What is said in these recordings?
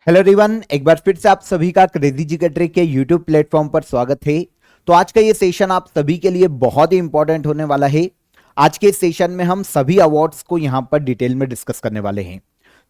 Hello everyone, एक बार फिर से आप सभी का क्रेजी जी का ट्रिक के यूट्यूब प्लेटफॉर्म पर स्वागत है। तो आज का ये सेशन आप सभी के लिए बहुत ही इंपॉर्टेंट होने वाला है। आज के इस सेशन में हम सभी अवार्ड्स को यहां पर डिटेल में डिस्कस करने वाले हैं।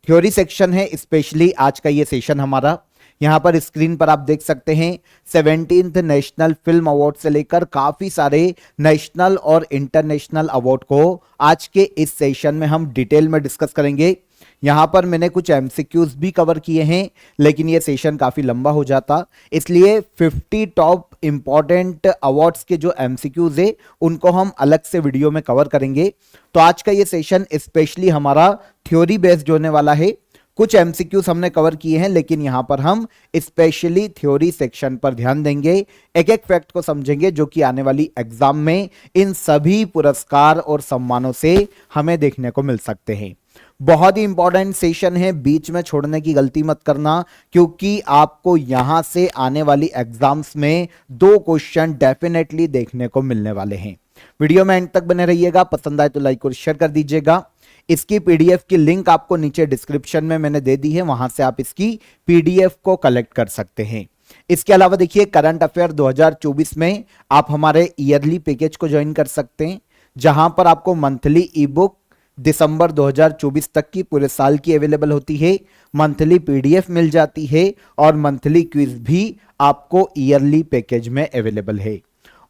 थ्योरी सेक्शन है स्पेशली आज का ये सेशन हमारा। यहां पर स्क्रीन पर आप देख सकते हैं 17th नेशनल फिल्म अवार्ड से लेकर काफी सारे नेशनल और इंटरनेशनल अवार्ड को आज के इस सेशन में हम डिटेल में डिस्कस करेंगे। यहां पर मैंने कुछ एमसीक्यूज भी कवर किए हैं, लेकिन यह सेशन काफी लंबा हो जाता, इसलिए 50 टॉप इंपॉर्टेंट अवार्ड्स के जो एमसीक्यूज है उनको हम अलग से वीडियो में कवर करेंगे। तो आज का ये सेशन स्पेशली हमारा थ्योरी बेस्ड होने वाला है। कुछ एमसीक्यूज हमने कवर किए हैं, लेकिन यहां पर हम स्पेशली थ्योरी सेक्शन पर ध्यान देंगे, एक एक फैक्ट को समझेंगे जो कि आने वाली एग्जाम में इन सभी पुरस्कार और सम्मानों से हमें देखने को मिल सकते हैं। बहुत ही इंपॉर्टेंट सेशन है, बीच में छोड़ने की गलती मत करना, क्योंकि आपको यहां से आने वाली एग्जाम्स में 2 क्वेश्चन डेफिनेटली देखने को मिलने वाले हैं। वीडियो में एंड तक बने रहिएगा, पसंद आए तो लाइक और शेयर कर दीजिएगा। इसकी पीडीएफ की लिंक आपको नीचे डिस्क्रिप्शन में मैंने दे दी है, वहां से आप इसकी पीडीएफ को कलेक्ट कर सकते हैं। इसके अलावा देखिए, करंट अफेयर 2024 में आप हमारे ईयरली पैकेज को ज्वाइन कर सकते हैं, जहां पर आपको मंथली ई बुक दिसंबर 2024 तक की पूरे साल की अवेलेबल होती है, मंथली पीडीएफ मिल जाती है और मंथली क्विज भी आपको ईयरली पैकेज में अवेलेबल है।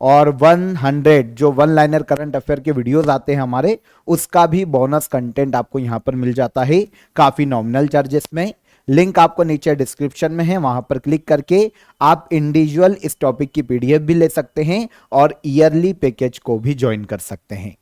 और 100 जो वन लाइनर करंट अफेयर के वीडियोस आते हैं हमारे, उसका भी बोनस कंटेंट आपको यहां पर मिल जाता है काफी नॉमिनल चार्जेस में। लिंक आपको नीचे डिस्क्रिप्शन में है, वहां पर क्लिक करके आप इंडिविजुअल इस टॉपिक की पीडीएफ भी ले सकते हैं और ईयरली पैकेज को भी ज्वाइन कर सकते हैं।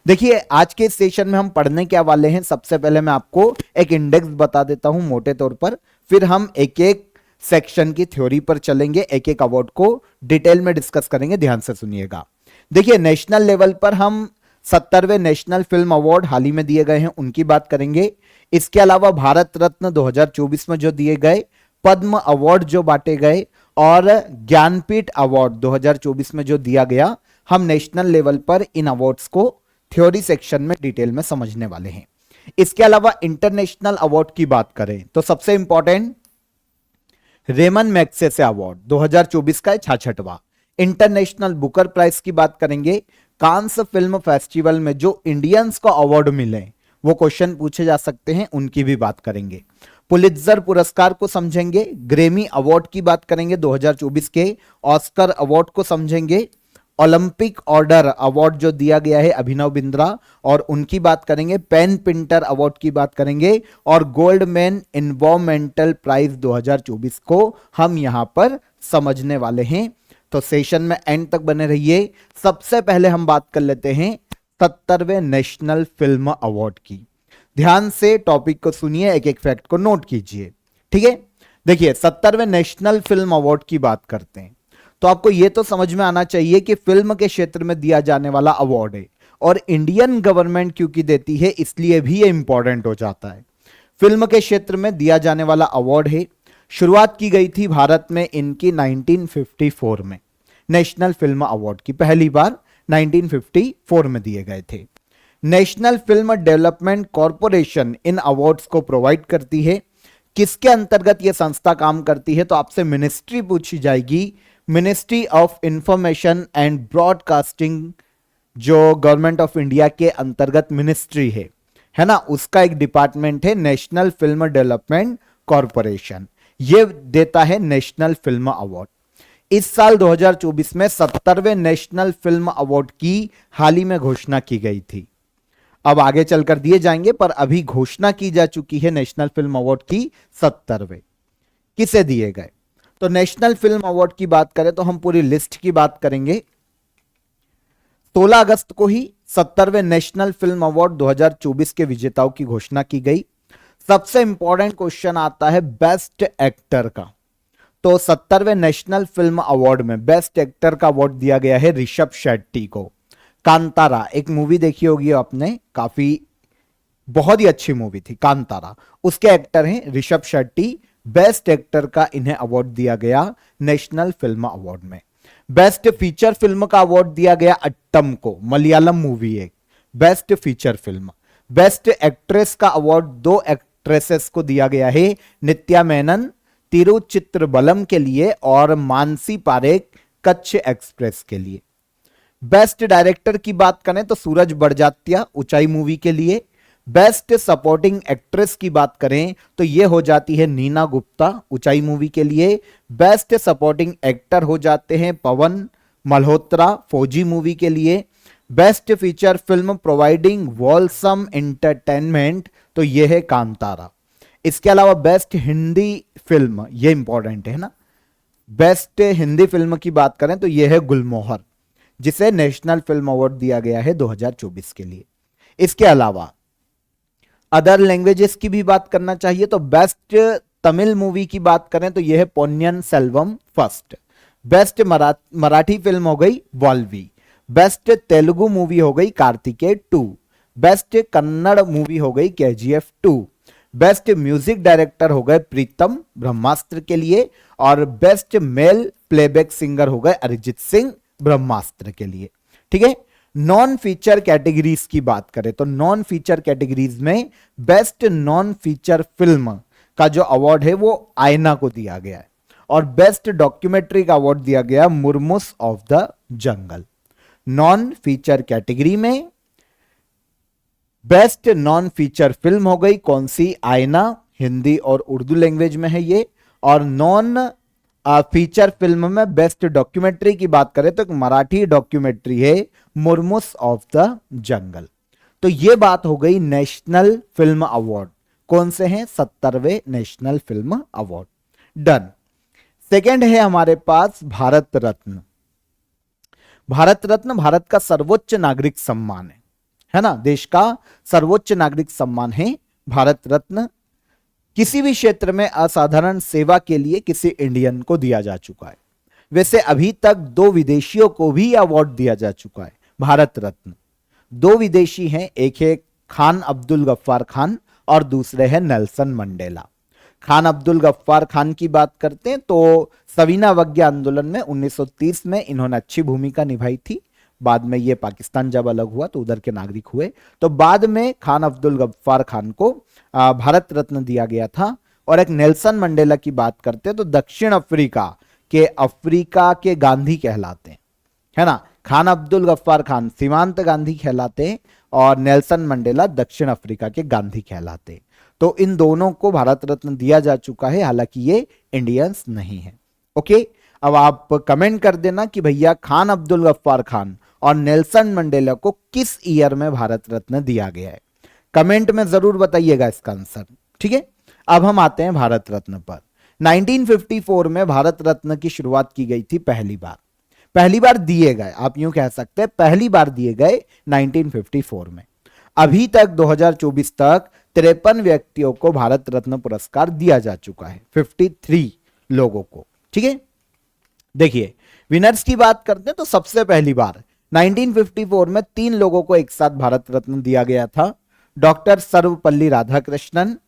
देखिए, आज के सेशन में हम पढ़ने क्या वाले हैं, सबसे पहले मैं आपको एक इंडेक्स बता देता हूं मोटे तौर पर, फिर हम एक एक सेक्शन की थ्योरी पर चलेंगे, एक एक अवार्ड को डिटेल में डिस्कस करेंगे। ध्यान से सुनिएगा। देखिए, नेशनल लेवल पर हम 70वें नेशनल फिल्म अवार्ड हाल ही में दिए गए हैं, उनकी बात करेंगे। इसके अलावा भारत रत्न 2024 में जो दिए गए, पद्म अवार्ड जो बांटे गए और ज्ञानपीठ अवार्ड 2024 में जो दिया गया, हम नेशनल लेवल पर इन अवार्ड्स को थ्योरी सेक्शन में डिटेल में समझने वाले हैं। इसके अलावा इंटरनेशनल अवार्ड की बात करें तो सबसे इंपॉर्टेंट रेमन मैग्सेसे अवार्ड 2024 का 66वां। इंटरनेशनल बुकर प्राइज की बात करेंगे, कांस फिल्म फेस्टिवल में जो इंडियंस को अवार्ड मिले, वो क्वेश्चन पूछे जा सकते हैं, उनकी भी बात करेंगे। पुलित्जर पुरस्कार को समझेंगे, ग्रेमी अवार्ड की बात करेंगे 2024 के, ऑस्कर अवार्ड को समझेंगे, ओलंपिक ऑर्डर अवार्ड जो दिया गया है अभिनव बिंद्रा और उनकी बात करेंगे, पेन पिंटर अवार्ड की बात करेंगे और गोल्डमैन एनवायरमेंटल प्राइज 2024 को हम यहां पर समझने वाले हैं। तो सेशन में एंड तक बने रहिए। सबसे पहले हम बात कर लेते हैं 70वें नेशनल फिल्म अवार्ड की। ध्यान से टॉपिक को सुनिए, एक एक फैक्ट को नोट कीजिए, ठीक है। देखिए, 70वें नेशनल फिल्म अवार्ड की बात करते हैं तो आपको यह तो समझ में आना चाहिए कि फिल्म के क्षेत्र में दिया जाने वाला अवार्ड है और इंडियन गवर्नमेंट क्योंकि देती है इसलिए भी ये इंपॉर्टेंट हो जाता है। फिल्म के क्षेत्र में दिया जाने वाला अवार्ड है। शुरुआत की गई थी भारत में इनकी 1954 में, नेशनल फिल्म अवार्ड की पहली बार 1954 में दिए गए थे। नेशनल फिल्म डेवलपमेंट कॉरपोरेशन इन अवार्ड्स को प्रोवाइड करती है। किसके अंतर्गत यह संस्था काम करती है तो आपसे मिनिस्ट्री पूछी जाएगी, ministry of information and broadcasting, जो गवर्नमेंट ऑफ इंडिया के अंतर्गत मिनिस्ट्री है ना, उसका एक डिपार्टमेंट है नेशनल फिल्म डेवलपमेंट कॉरपोरेशन। ये देता है नेशनल फिल्म अवार्ड। इस साल 2024 में 70वें नेशनल फिल्म अवार्ड की हाल ही में घोषणा की गई थी। अब आगे चलकर दिए जाएंगे, पर अभी घोषणा की जा चुकी है नेशनल फिल्म अवार्ड की 70वें। किसे दिए गए तो नेशनल फिल्म अवार्ड की बात करें तो हम पूरी लिस्ट की बात करेंगे। 16 अगस्त को ही 70वें नेशनल फिल्म अवार्ड 2024 के विजेताओं की घोषणा की गई। सबसे इंपॉर्टेंट क्वेश्चन आता है बेस्ट एक्टर का। तो 70वें नेशनल फिल्म अवार्ड में बेस्ट एक्टर का अवार्ड दिया गया है ऋषभ शेट्टी को। कांतारा एक मूवी देखी होगी आपने, काफी बहुत ही अच्छी मूवी थी कांतारा, उसके एक्टर हैं ऋषभ शेट्टी। बेस्ट एक्टर का इन्हें अवार्ड दिया गया नेशनल फिल्म अवार्ड में। बेस्ट फीचर फिल्म का अवार्ड दिया गया अट्टम को, मलयालम मूवी है, best feature film. Best actress का अवार्ड 2 एक्ट्रेसेस को दिया गया है नित्या मेनन तिरुचित्रबलम के लिए और मानसी पारेख कच्छ एक्सप्रेस के लिए। बेस्ट डायरेक्टर की बात करें तो सूरज बड़जात्या ऊंचाई मूवी के लिए। बेस्ट सपोर्टिंग एक्ट्रेस की बात करें तो यह हो जाती है नीना गुप्ता ऊंचाई मूवी के लिए। बेस्ट सपोर्टिंग एक्टर हो जाते हैं पवन मल्होत्रा फौजी मूवी के लिए। Best feature film providing wholesome entertainment तो यह है कांतारा। इसके अलावा बेस्ट हिंदी फिल्म, यह इंपॉर्टेंट है ना, बेस्ट हिंदी फिल्म की बात करें तो यह है गुलमोहर, जिसे नेशनल फिल्म अवार्ड दिया गया है 2024 के लिए। इसके अलावा अदर लैंग्वेजेस की भी बात करना चाहिए तो बेस्ट तमिल मूवी की बात करें तो यह है Ponniyin Selvam first. Best Marathi film हो गई वाल्वी। बेस्ट तेलुगु मूवी हो गई कार्तिकेय 2। बेस्ट कन्नड़ मूवी हो गई केजीएफ 2। बेस्ट म्यूजिक डायरेक्टर हो गए प्रीतम ब्रह्मास्त्र के लिए और बेस्ट मेल प्लेबैक सिंगर हो गए अरिजीत सिंह ब्रह्मास्त्र के लिए। ठीक है। नॉन फीचर कैटेगरीज की बात करें तो नॉन फीचर कैटेगरीज में बेस्ट नॉन फीचर फिल्म का जो अवार्ड है वो आईना को दिया गया है और बेस्ट डॉक्यूमेंट्री का अवार्ड दिया गया murmurs of the jungle. Non feature category में बेस्ट नॉन फीचर फिल्म हो गई कौन सी, आईना, हिंदी और उर्दू लैंग्वेज में है ये। और नॉन फीचर फिल्म में बेस्ट डॉक्यूमेंट्री की बात करें तो एक मराठी डॉक्यूमेंट्री है मुर्मुस ऑफ द जंगल। तो ये बात हो गई नेशनल फिल्म अवार्ड, कौन से हैं, 70वें national film award. Done. Second है हमारे पास भारत रत्न। भारत रत्न भारत का सर्वोच्च नागरिक सम्मान है ना, देश का सर्वोच्च नागरिक सम्मान है भारत रत्न। किसी भी क्षेत्र में असाधारण सेवा के लिए किसी इंडियन को दिया जा चुका है। वैसे अभी तक 2 विदेशियों को भी अवार्ड दिया जा चुका है भारत रत्न। 2 विदेशी हैं, एक है खान अब्दुल गफ्फार खान और दूसरे हैं नेल्सन मंडेला। खान अब्दुल गफ्फार खान की बात करते हैं तो सविनावज्ञा आंदोलन में 1930 में इन्होंने अच्छी भूमिका निभाई थी। बाद में ये पाकिस्तान जब अलग हुआ तो उधर के नागरिक हुए, तो बाद में खान अब्दुल गफ्फार खान को भारत रत्न दिया गया था। और एक नेल्सन मंडेला की बात करते हैं तो दक्षिण अफ्रीका के गांधी कहलाते हैं, है ना। खान अब्दुल गफ्फार खान सीमांत गांधी कहलाते हैं और नेल्सन मंडेला दक्षिण अफ्रीका के गांधी कहलाते हैं। तो इन दोनों को भारत रत्न दिया जा चुका है, हालांकि ये इंडियंस नहीं है। ओके, अब आप कमेंट कर देना कि भैया खान अब्दुल गफ्फार खान और नेल्सन मंडेला को किस ईयर में भारत रत्न दिया गया है, कमेंट में जरूर बताइएगा इसका आंसर। ठीक है, अब हम आते हैं भारत रत्न पर। 1954 में भारत रत्न की शुरुआत की गई थी पहली बार दिए गए, आप यूं कह सकते हैं पहली बार दिए गए 1954 में। अभी तक 2024 तक 53 व्यक्तियों को भारत रत्न पुरस्कार दिया जा चुका है, 53 लोगों को। ठीक है, देखिए विनर्स की बात करते हैं तो सबसे पहली बार 1954 में 3 लोगों को एक साथ भारत रत्न दिया गया था। डॉक्टर सर्वपल्ली राधाकृष्णन,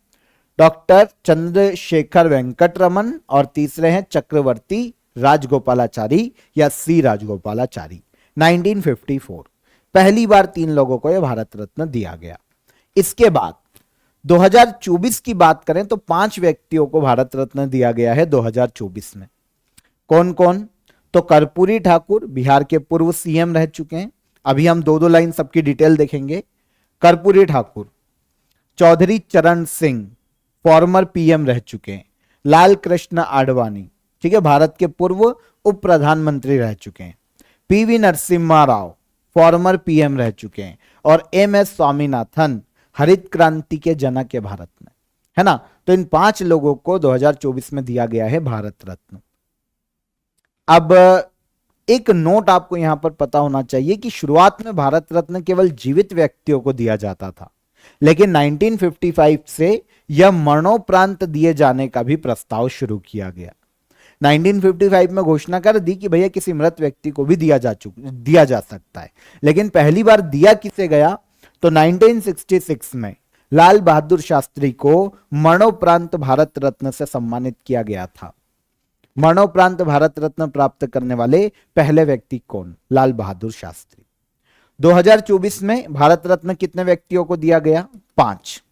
डॉक्टर चंद्रशेखर वेंकट रमन और तीसरे हैं चक्रवर्ती राजगोपालाचारी या सी राजगोपालाचारी। 1954 पहली बार 3 लोगों को यह भारत रत्न दिया गया। इसके बाद 2024 की बात करें तो 5 व्यक्तियों को भारत रत्न दिया गया है 2024 में। कौन कौन, तो कर्पूरी ठाकुर बिहार के पूर्व सीएम रह चुके हैं, अभी हम 2-2 लाइन सबकी डिटेल देखेंगे। कर्पूरी ठाकुर, चौधरी चरण सिंह फॉर्मर पीएम रह चुके हैं, लाल कृष्ण आडवाणी, ठीक है, भारत के पूर्व उप प्रधानमंत्री रह चुके हैं, PV Narasimha Rao former PM रह चुके हैं और एमएस स्वामीनाथन हरित क्रांति के जनक है भारत में, है ना। तो इन 5 लोगों को 2024 में दिया गया है भारत रत्न। अब एक नोट आपको यहां पर पता होना चाहिए कि शुरुआत में भारत रत्न केवल जीवित व्यक्तियों को दिया जाता था, लेकिन 1955 से यह मरणोपरांत दिए जाने का भी प्रस्ताव शुरू किया गया। 1955 में घोषणा कर दी कि भैया किसी मृत व्यक्ति को भी दिया जा सकता है, लेकिन पहली बार दिया किसे गया, तो 1966 में लाल बहादुर शास्त्री को मरणोपरांत भारत रत्न से सम्मानित किया गया था। मरणोपरांत भारत रत्न प्राप्त करने वाले पहले व्यक्ति कौन, लाल बहादुर शास्त्री। 2024 में भारत रत्न कितने व्यक्तियों को दिया गया, 5।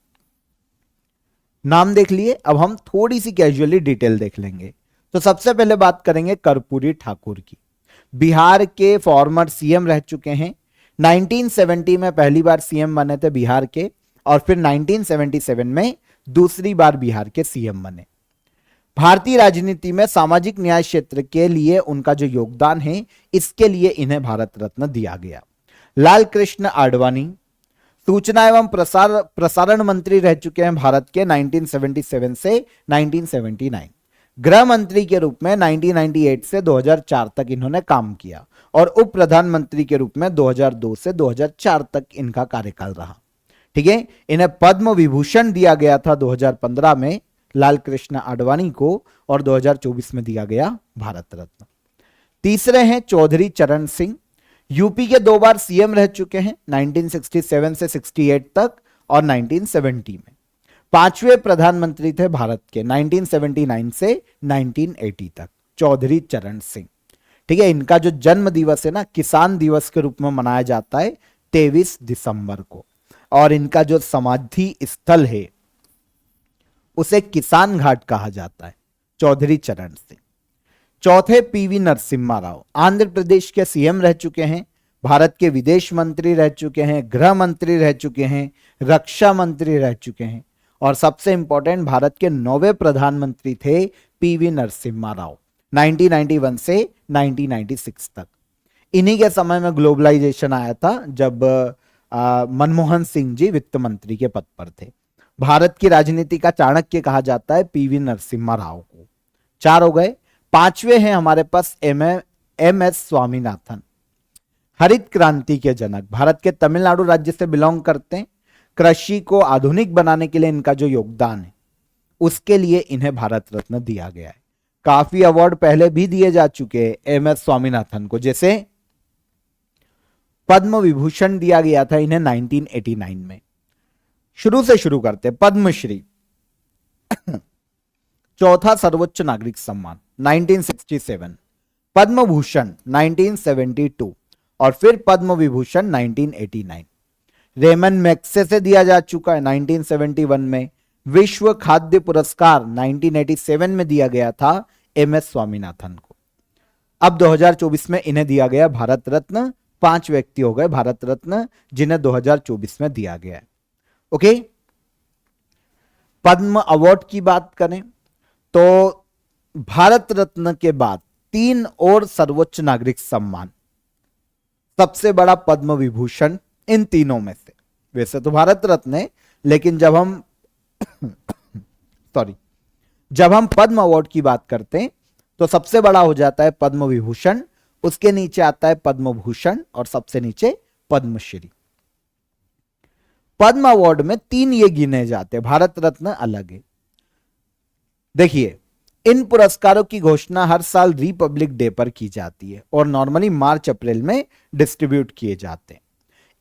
नाम देख लिए, अब हम थोड़ी सी कैजुअली डिटेल देख लेंगे। तो सबसे पहले बात करेंगे कर्पूरी ठाकुर की। बिहार के फॉर्मर सीएम रह चुके हैं। 1970 में पहली बार सीएम बने थे बिहार के, और फिर 1977 में दूसरी बार बिहार के सीएम बने। भारतीय राजनीति में सामाजिक न्याय क्षेत्र के लिए उनका जो योगदान है, इसके लिए इन्हें भारत रत्न दिया गया। लाल कृष्ण आडवाणी सूचना एवं प्रसारण मंत्री रह चुके हैं भारत के 1977 से 1979। गृह मंत्री के रूप में 1998 से 2004 तक इन्होंने काम किया, और उप प्रधानमंत्री के रूप में 2002 से 2004 तक इनका कार्यकाल रहा। ठीक है, इन्हें पद्म विभूषण दिया गया था 2015 में लाल कृष्ण आडवाणी को, और 2024 में दिया गया भारत रत्न। तीसरे हैं चौधरी चरण सिंह। यूपी के 2 बार सीएम रह चुके हैं, 1967 से 68 तक और 1970 में। 5वें प्रधानमंत्री थे भारत के 1979 से 1980 तक, चौधरी चरण सिंह। ठीक है, इनका जो जन्म दिवस है ना, किसान दिवस के रूप में मनाया जाता है 23 दिसंबर को, और इनका जो समाधि स्थल है उसे किसान घाट कहा जाता है, चौधरी चरण सिंह। चौथे पीवी नरसिम्हा राव, आंध्र प्रदेश के सीएम रह चुके हैं, भारत के विदेश मंत्री रह चुके हैं, गृह मंत्री रह चुके हैं, रक्षा मंत्री रह चुके हैं, और सबसे इंपॉर्टेंट भारत के 9वें प्रधानमंत्री थे पीवी नरसिम्हा राव, 1991 से 1996 तक। इन्हीं के समय में ग्लोबलाइजेशन आया था, जब मनमोहन सिंह जी वित्त मंत्री के पद पर थे। भारत की राजनीति का चाणक्य कहा जाता है पीवी नरसिम्हा राव को। 4 हो गए। 5वें हैं हमारे पास एम.एस. स्वामीनाथन, हरित क्रांति के जनक, भारत के तमिलनाडु राज्य से बिलोंग करते हैं। कृषि को आधुनिक बनाने के लिए इनका जो योगदान है, उसके लिए इन्हें भारत रत्न दिया गया है। काफी अवार्ड पहले भी दिए जा चुके हैं एम.एस. स्वामीनाथन को, जैसे पद्म विभूषण दिया गया था इन्हें 1989 में। शुरू से शुरू करते, पद्मश्री चौथा सर्वोच्च नागरिक सम्मान 1967, पद्म भूषण 1972, और फिर पद्म विभूषण 1989। रेमन मैग्सेसे से दिया जा चुका है 1971 में। विश्व खाद्य पुरस्कार 1987 में दिया गया था एम.एस. स्वामीनाथन को। अब 2024 में इन्हें दिया गया भारत रत्न। 5 व्यक्ति हो गए भारत रत्न जिन्हें 2024 में दिया गया है। ओके, पद्म अवार्ड की बात करें तो भारत रत्न के बाद 3 और सर्वोच्च नागरिक सम्मान। सबसे बड़ा पद्म विभूषण इन तीनों में से, वैसे तो भारत रत्न है, लेकिन जब हम जब हम पद्म अवार्ड की बात करते हैं तो सबसे बड़ा हो जाता है पद्म विभूषण, उसके नीचे आता है पद्म भूषण, और सबसे नीचे पद्मश्री। पद्म अवार्ड में 3 ये गिने जाते हैं, भारत रत्न अलग है। देखिए, इन पुरस्कारों की घोषणा हर साल रिपब्लिक डे पर की जाती है, और नॉर्मली मार्च अप्रैल में डिस्ट्रीब्यूट किए जाते हैं।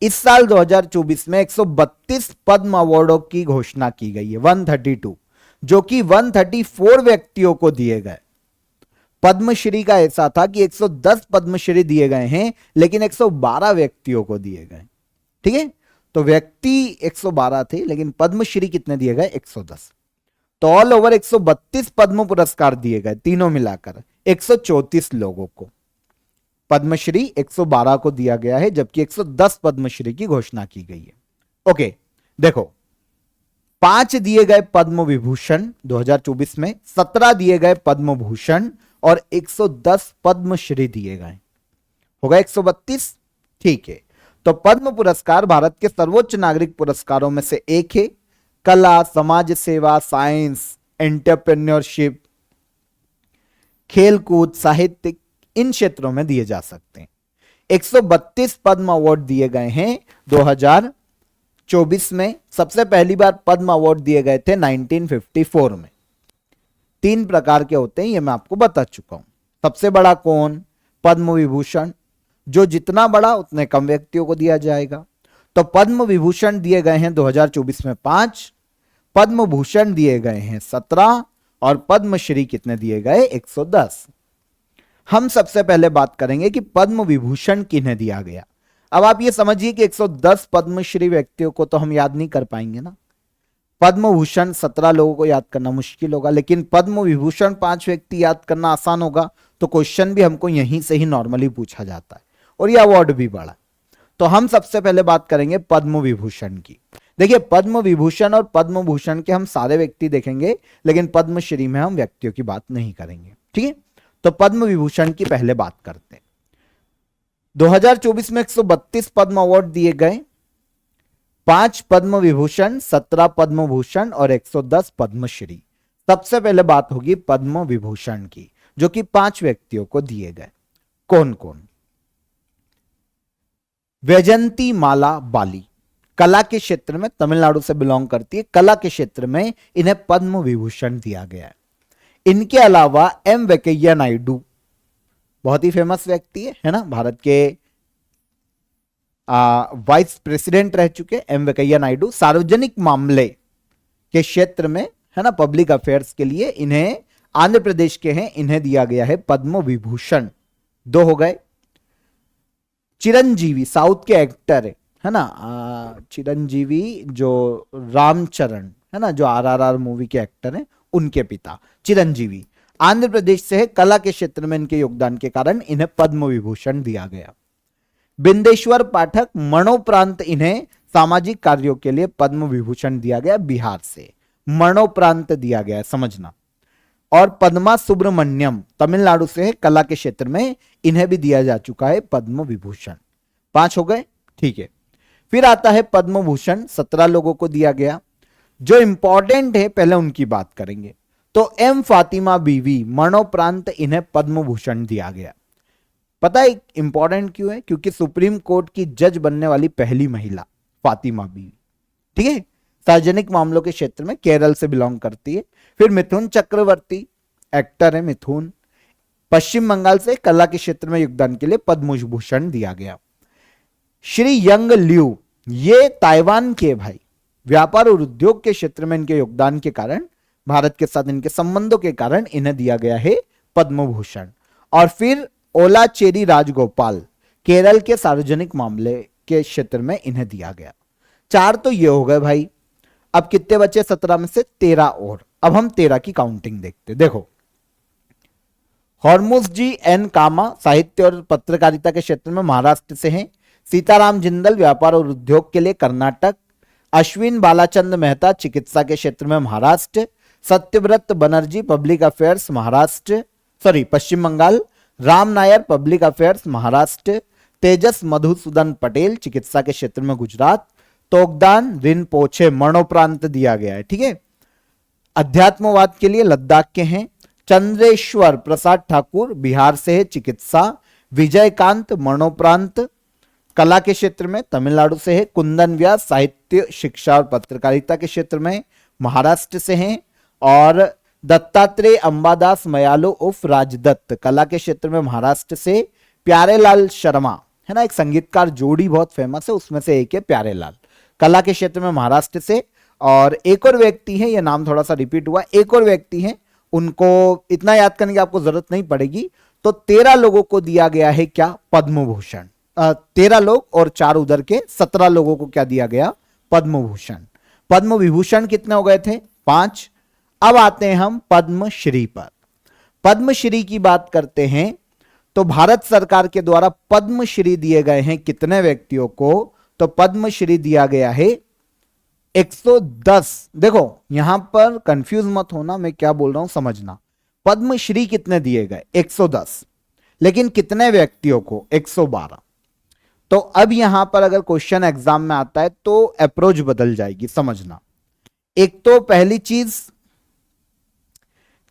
इस साल 2024 में 132 पद्म अवार्डों की घोषणा की गई है, 132, जो कि 134 व्यक्तियों को दिए गए। पद्मश्री का ऐसा था कि 110 पद्मश्री दिए गए हैं, लेकिन 112 व्यक्तियों को दिए गए। ठीक है, तो व्यक्ति 112 थे, लेकिन पद्मश्री कितने दिए गए? 110। तो ऑल ओवर 132 पद्म पुरस्कार दिए गए, तीनों मिलाकर 134 लोगों को। पद्मश्री 112 को दिया गया है, जबकि 110 पद्मश्री की घोषणा की गई है। ओके, देखो, 5 दिए गए पद्म विभूषण 2024 में, 17 दिए गए पद्म भूषण, और 110 पद्मश्री दिए गए, होगा 132। ठीक है, तो पद्म पुरस्कार भारत के सर्वोच्च नागरिक पुरस्कारों में से एक है। कला, समाज सेवा, साइंस, एंटरप्रेन्योरशिप, खेलकूद, साहित्य, इन क्षेत्रों में दिए जा सकते हैं। 132 पद्म अवार्ड दिए गए हैं 2024 में। सबसे पहली बार पद्म अवार्ड दिए गए थे 1954 में। 3 प्रकार के होते हैं, ये मैं आपको बता चुका हूं। सबसे बड़ा कौन? पद्म विभूषण, जो जितना बड़ा उतने कम व्यक्तियों को दिया जाएगा। तो पद्म विभूषण दिए गए हैं 2024 में 5, पद्म भूषण दिए गए हैं 17, और पद्मश्री कितने दिए गए? 110। हम सबसे पहले बात करेंगे कि पद्म विभूषण किन्हें दिया गया। अब आप ये समझिए कि 110 पद्मश्री व्यक्तियों को तो हम याद नहीं कर पाएंगे ना, पद्म भूषण 17 लोगों को याद करना मुश्किल होगा, लेकिन पद्म विभूषण 5 व्यक्ति याद करना आसान होगा। तो क्वेश्चन भी हमको यहीं से ही नॉर्मली पूछा जाता है और ये अवार्ड भी बड़ा। तो हम सबसे पहले बात करेंगे पद्म विभूषण की। देखिए, पद्म विभूषण और पद्म भूषण के हम सारे व्यक्ति देखेंगे, लेकिन पद्मश्री में हम व्यक्तियों की बात नहीं करेंगे, ठीक है। तो पद्म विभूषण की पहले बात करते हैं। 2024 में 132 पद्म अवार्ड दिए गए, 5 पद्म विभूषण, 17 पद्म भूषण और 110 पद्मश्री। सबसे पहले बात होगी पद्म विभूषण की, जो कि 5 व्यक्तियों को दिए गए। कौन कौन? वैजंती माला बाली, कला के क्षेत्र में तमिलनाडु से बिलोंग करती है, कला के क्षेत्र में इन्हें पद्म विभूषण दिया गया है। इनके अलावा एम वेंकैया नायडू, बहुत ही फेमस व्यक्ति है ना, भारत के वाइस प्रेसिडेंट रह चुके एम वेंकैया नायडू, सार्वजनिक मामले के क्षेत्र में है ना, पब्लिक अफेयर्स के लिए इन्हें, आंध्र प्रदेश के हैं, इन्हें दिया गया है पद्म विभूषण। 2 हो गए। चिरंजीवी, साउथ के एक्टर है ना, चिरंजीवी जो रामचरण है ना, जो RRR मूवी के एक्टर हैं, उनके पिता चिरंजीवी आंध्र प्रदेश से है। कला के क्षेत्र में इनके योगदान के कारण इन्हें पद्म विभूषण दिया गया। बिंदेश्वर पाठक, मरणोपरांत इन्हें सामाजिक कार्यों के लिए पद्म विभूषण दिया गया, बिहार से मरणोपरांत दिया गया, समझना। और पद्मा सुब्रमण्यम तमिलनाडु से है, कला के क्षेत्र में इन्हें भी दिया जा चुका है पद्म विभूषण। 5 हो गए, ठीक है। फिर आता है पद्म भूषण, 17 लोगों को दिया गया। जो इंपॉर्टेंट है पहले उनकी बात करेंगे। तो एम फातिमा बीवी, मरणोपरांत इन्हें पद्म भूषण दिया गया। पता है इंपॉर्टेंट क्यों है? क्योंकि सुप्रीम कोर्ट की जज बनने वाली पहली महिला फातिमा बीवी, ठीक है। सार्वजनिक मामलों के क्षेत्र में केरल से बिलोंग करती है। फिर मिथुन चक्रवर्ती, एक्टर है मिथुन, पश्चिम बंगाल से, कला के क्षेत्र में योगदान के लिए पद्म भूषण दिया गया। श्री यंग लियू, ये ताइवान के भाई, व्यापार और उद्योग के क्षेत्र में इनके योगदान के कारण, भारत के साथ इनके संबंधों के कारण इन्हें दिया गया है पद्म भूषण। और फिर ओलाचेरी राजगोपाल, केरल के सार्वजनिक मामले के क्षेत्र में इन्हें दिया गया। 4 तो ये हो गए भाई। अब कितने बचे? 17 में से 13 और। अब हम 13 की काउंटिंग देखते। देखो, हॉर्मुज जी एन कामा, साहित्य और पत्रकारिता के क्षेत्र में महाराष्ट्र से हैं। सीताराम जिंदल, व्यापार और उद्योग के लिए कर्नाटक। अश्विन बालाचंद मेहता, चिकित्सा के क्षेत्र में Maharashtra. Satyabrata Banerjee, public affairs Maharashtra, Paschim Bengal. Ram Nair, public affairs Maharashtra. Tejas Madhusudan Patel, चिकित्सा के क्षेत्र में गुजरात। तोगदान रिनपोछे, मरणोपरांत दिया गया है, ठीक है। अध्यात्मवाद के लिए लद्दाख के हैं। चंद्रेश्वर प्रसाद ठाकुर, बिहार से है, चिकित्सा। विजयकांत, मरणोपरांत, कला के क्षेत्र में तमिलनाडु से है। कुंदन व्यास, साहित्य, शिक्षा और पत्रकारिता के क्षेत्र में महाराष्ट्र से हैं। और दत्तात्रेय अंबादास मयालु उर्फ राजदत्त, कला के क्षेत्र में महाराष्ट्र से। प्यारेलाल शर्मा है ना, एक संगीतकार, जोड़ी बहुत फेमस है, उसमें से एक है प्यारेलाल, कला के क्षेत्र में महाराष्ट्र से। और एक और व्यक्ति है, ये नाम थोड़ा सा रिपीट हुआ, एक और व्यक्ति है, उनको इतना याद करने की आपको जरूरत नहीं पड़ेगी। तो 13 लोगों को दिया गया है क्या? पद्म भूषण। 13 लोग और 4 उधर के 17 लोगों को क्या दिया गया? पद्म भूषण। पद्म विभूषण कितने हो गए थे? 5। अब आते हैं हम पद्मश्री पर। पद्मश्री की बात करते हैं तो भारत सरकार के द्वारा पद्मश्री दिए गए हैं कितने व्यक्तियों को? तो पद्मश्री दिया गया है 110। देखो यहां पर कंफ्यूज मत होना, मैं क्या बोल रहा हूं समझना। पद्मश्री कितने दिए गए? 110, लेकिन कितने व्यक्तियों को? 112। तो अब यहां पर अगर क्वेश्चन एग्जाम में आता है तो अप्रोच बदल जाएगी, समझना। एक तो पहली चीज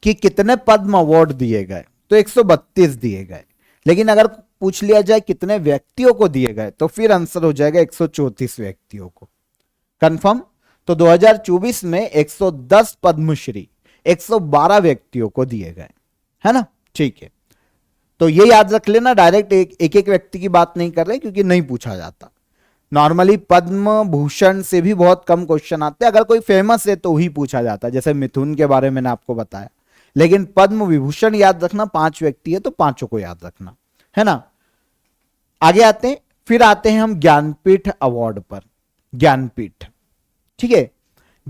कि कितने पद्म अवार्ड दिए गए, तो 132 दिए गए। लेकिन अगर पूछ लिया जाए कितने व्यक्तियों को दिए गए, तो फिर आंसर हो जाएगा 134 व्यक्तियों को। कंफर्म? तो 2024 में 110 पद्मश्री 112 व्यक्तियों को दिए गए, है ना? ठीक है, तो ये याद रख लेना, डायरेक्ट एक एक व्यक्ति की बात नहीं कर रहे क्योंकि नहीं पूछा जाता। नॉर्मली पद्म भूषण से भी बहुत कम क्वेश्चन आते हैं, अगर कोई फेमस है तो ही पूछा जाता है, जैसे मिथुन के बारे में मैंने आपको बताया। लेकिन पद्म विभूषण याद रखना, 5 व्यक्ति है तो 5 को याद रखना, है ना? आगे आते हैं, फिर आते हैं हम ज्ञानपीठ अवार्ड पर। ज्ञानपीठ, ठीक है।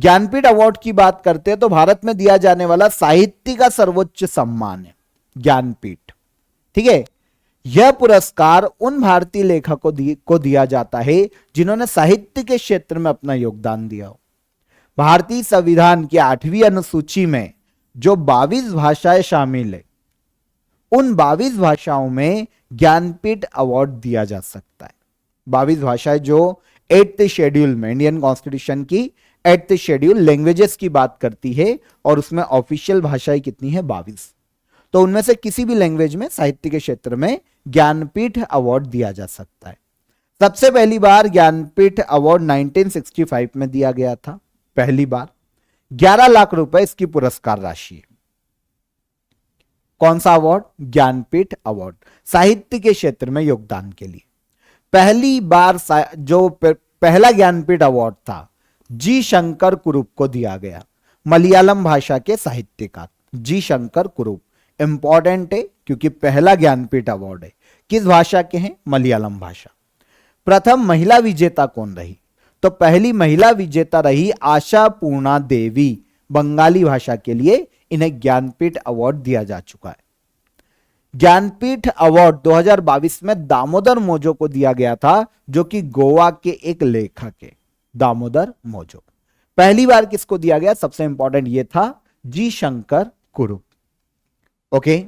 ज्ञानपीठ अवार्ड की बात करते हैं तो भारत में दिया जाने वाला साहित्य का सर्वोच्च सम्मान है ज्ञानपीठ। ठीक है, यह पुरस्कार उन भारतीय लेखकों को दिया जाता है जिन्होंने साहित्य के क्षेत्र में अपना योगदान दिया हो। भारतीय संविधान की 8वीं अनुसूची में जो 22 भाषाएं शामिल है, उन 22 भाषाओं में ज्ञानपीठ अवार्ड दिया जा सकता है। 22 भाषाएं जो 8th शेड्यूल में, इंडियन कॉन्स्टिट्यूशन की 8th शेड्यूल लैंग्वेजेस की बात करती है और उसमें ऑफिशियल भाषाएं कितनी है, 22। तो उनमें से किसी भी लैंग्वेज में साहित्य के क्षेत्र में ज्ञानपीठ अवार्ड दिया जा सकता है। सबसे पहली बार ज्ञानपीठ अवार्ड 1965 में दिया गया था, पहली बार। 11 लाख रुपए इसकी पुरस्कार राशि है। कौन सा अवार्ड? ज्ञानपीठ अवार्ड, साहित्य के क्षेत्र में योगदान के लिए। पहली बार जो पहला ज्ञानपीठ अवार्ड था जी शंकर कुरुप को दिया गया, मलयालम भाषा के साहित्यकार जी शंकर कुरुप। इंपॉर्टेंट है क्योंकि पहला ज्ञानपीठ अवार्ड है। किस भाषा के हैं? मलयालम भाषा। प्रथम महिला विजेता कौन रही? तो पहली महिला विजेता रही आशा पूर्णा देवी, बंगाली भाषा के लिए इन्हें ज्ञानपीठ अवार्ड दिया जा चुका है। ज्ञानपीठ अवार्ड 2022 में दामोदर मोजो को दिया गया था, जो कि गोवा के एक लेखक है, दामोदर मोजो। पहली बार किसको दिया गया? सबसे इंपॉर्टेंट ये था जी शंकर कुरुप। ओके,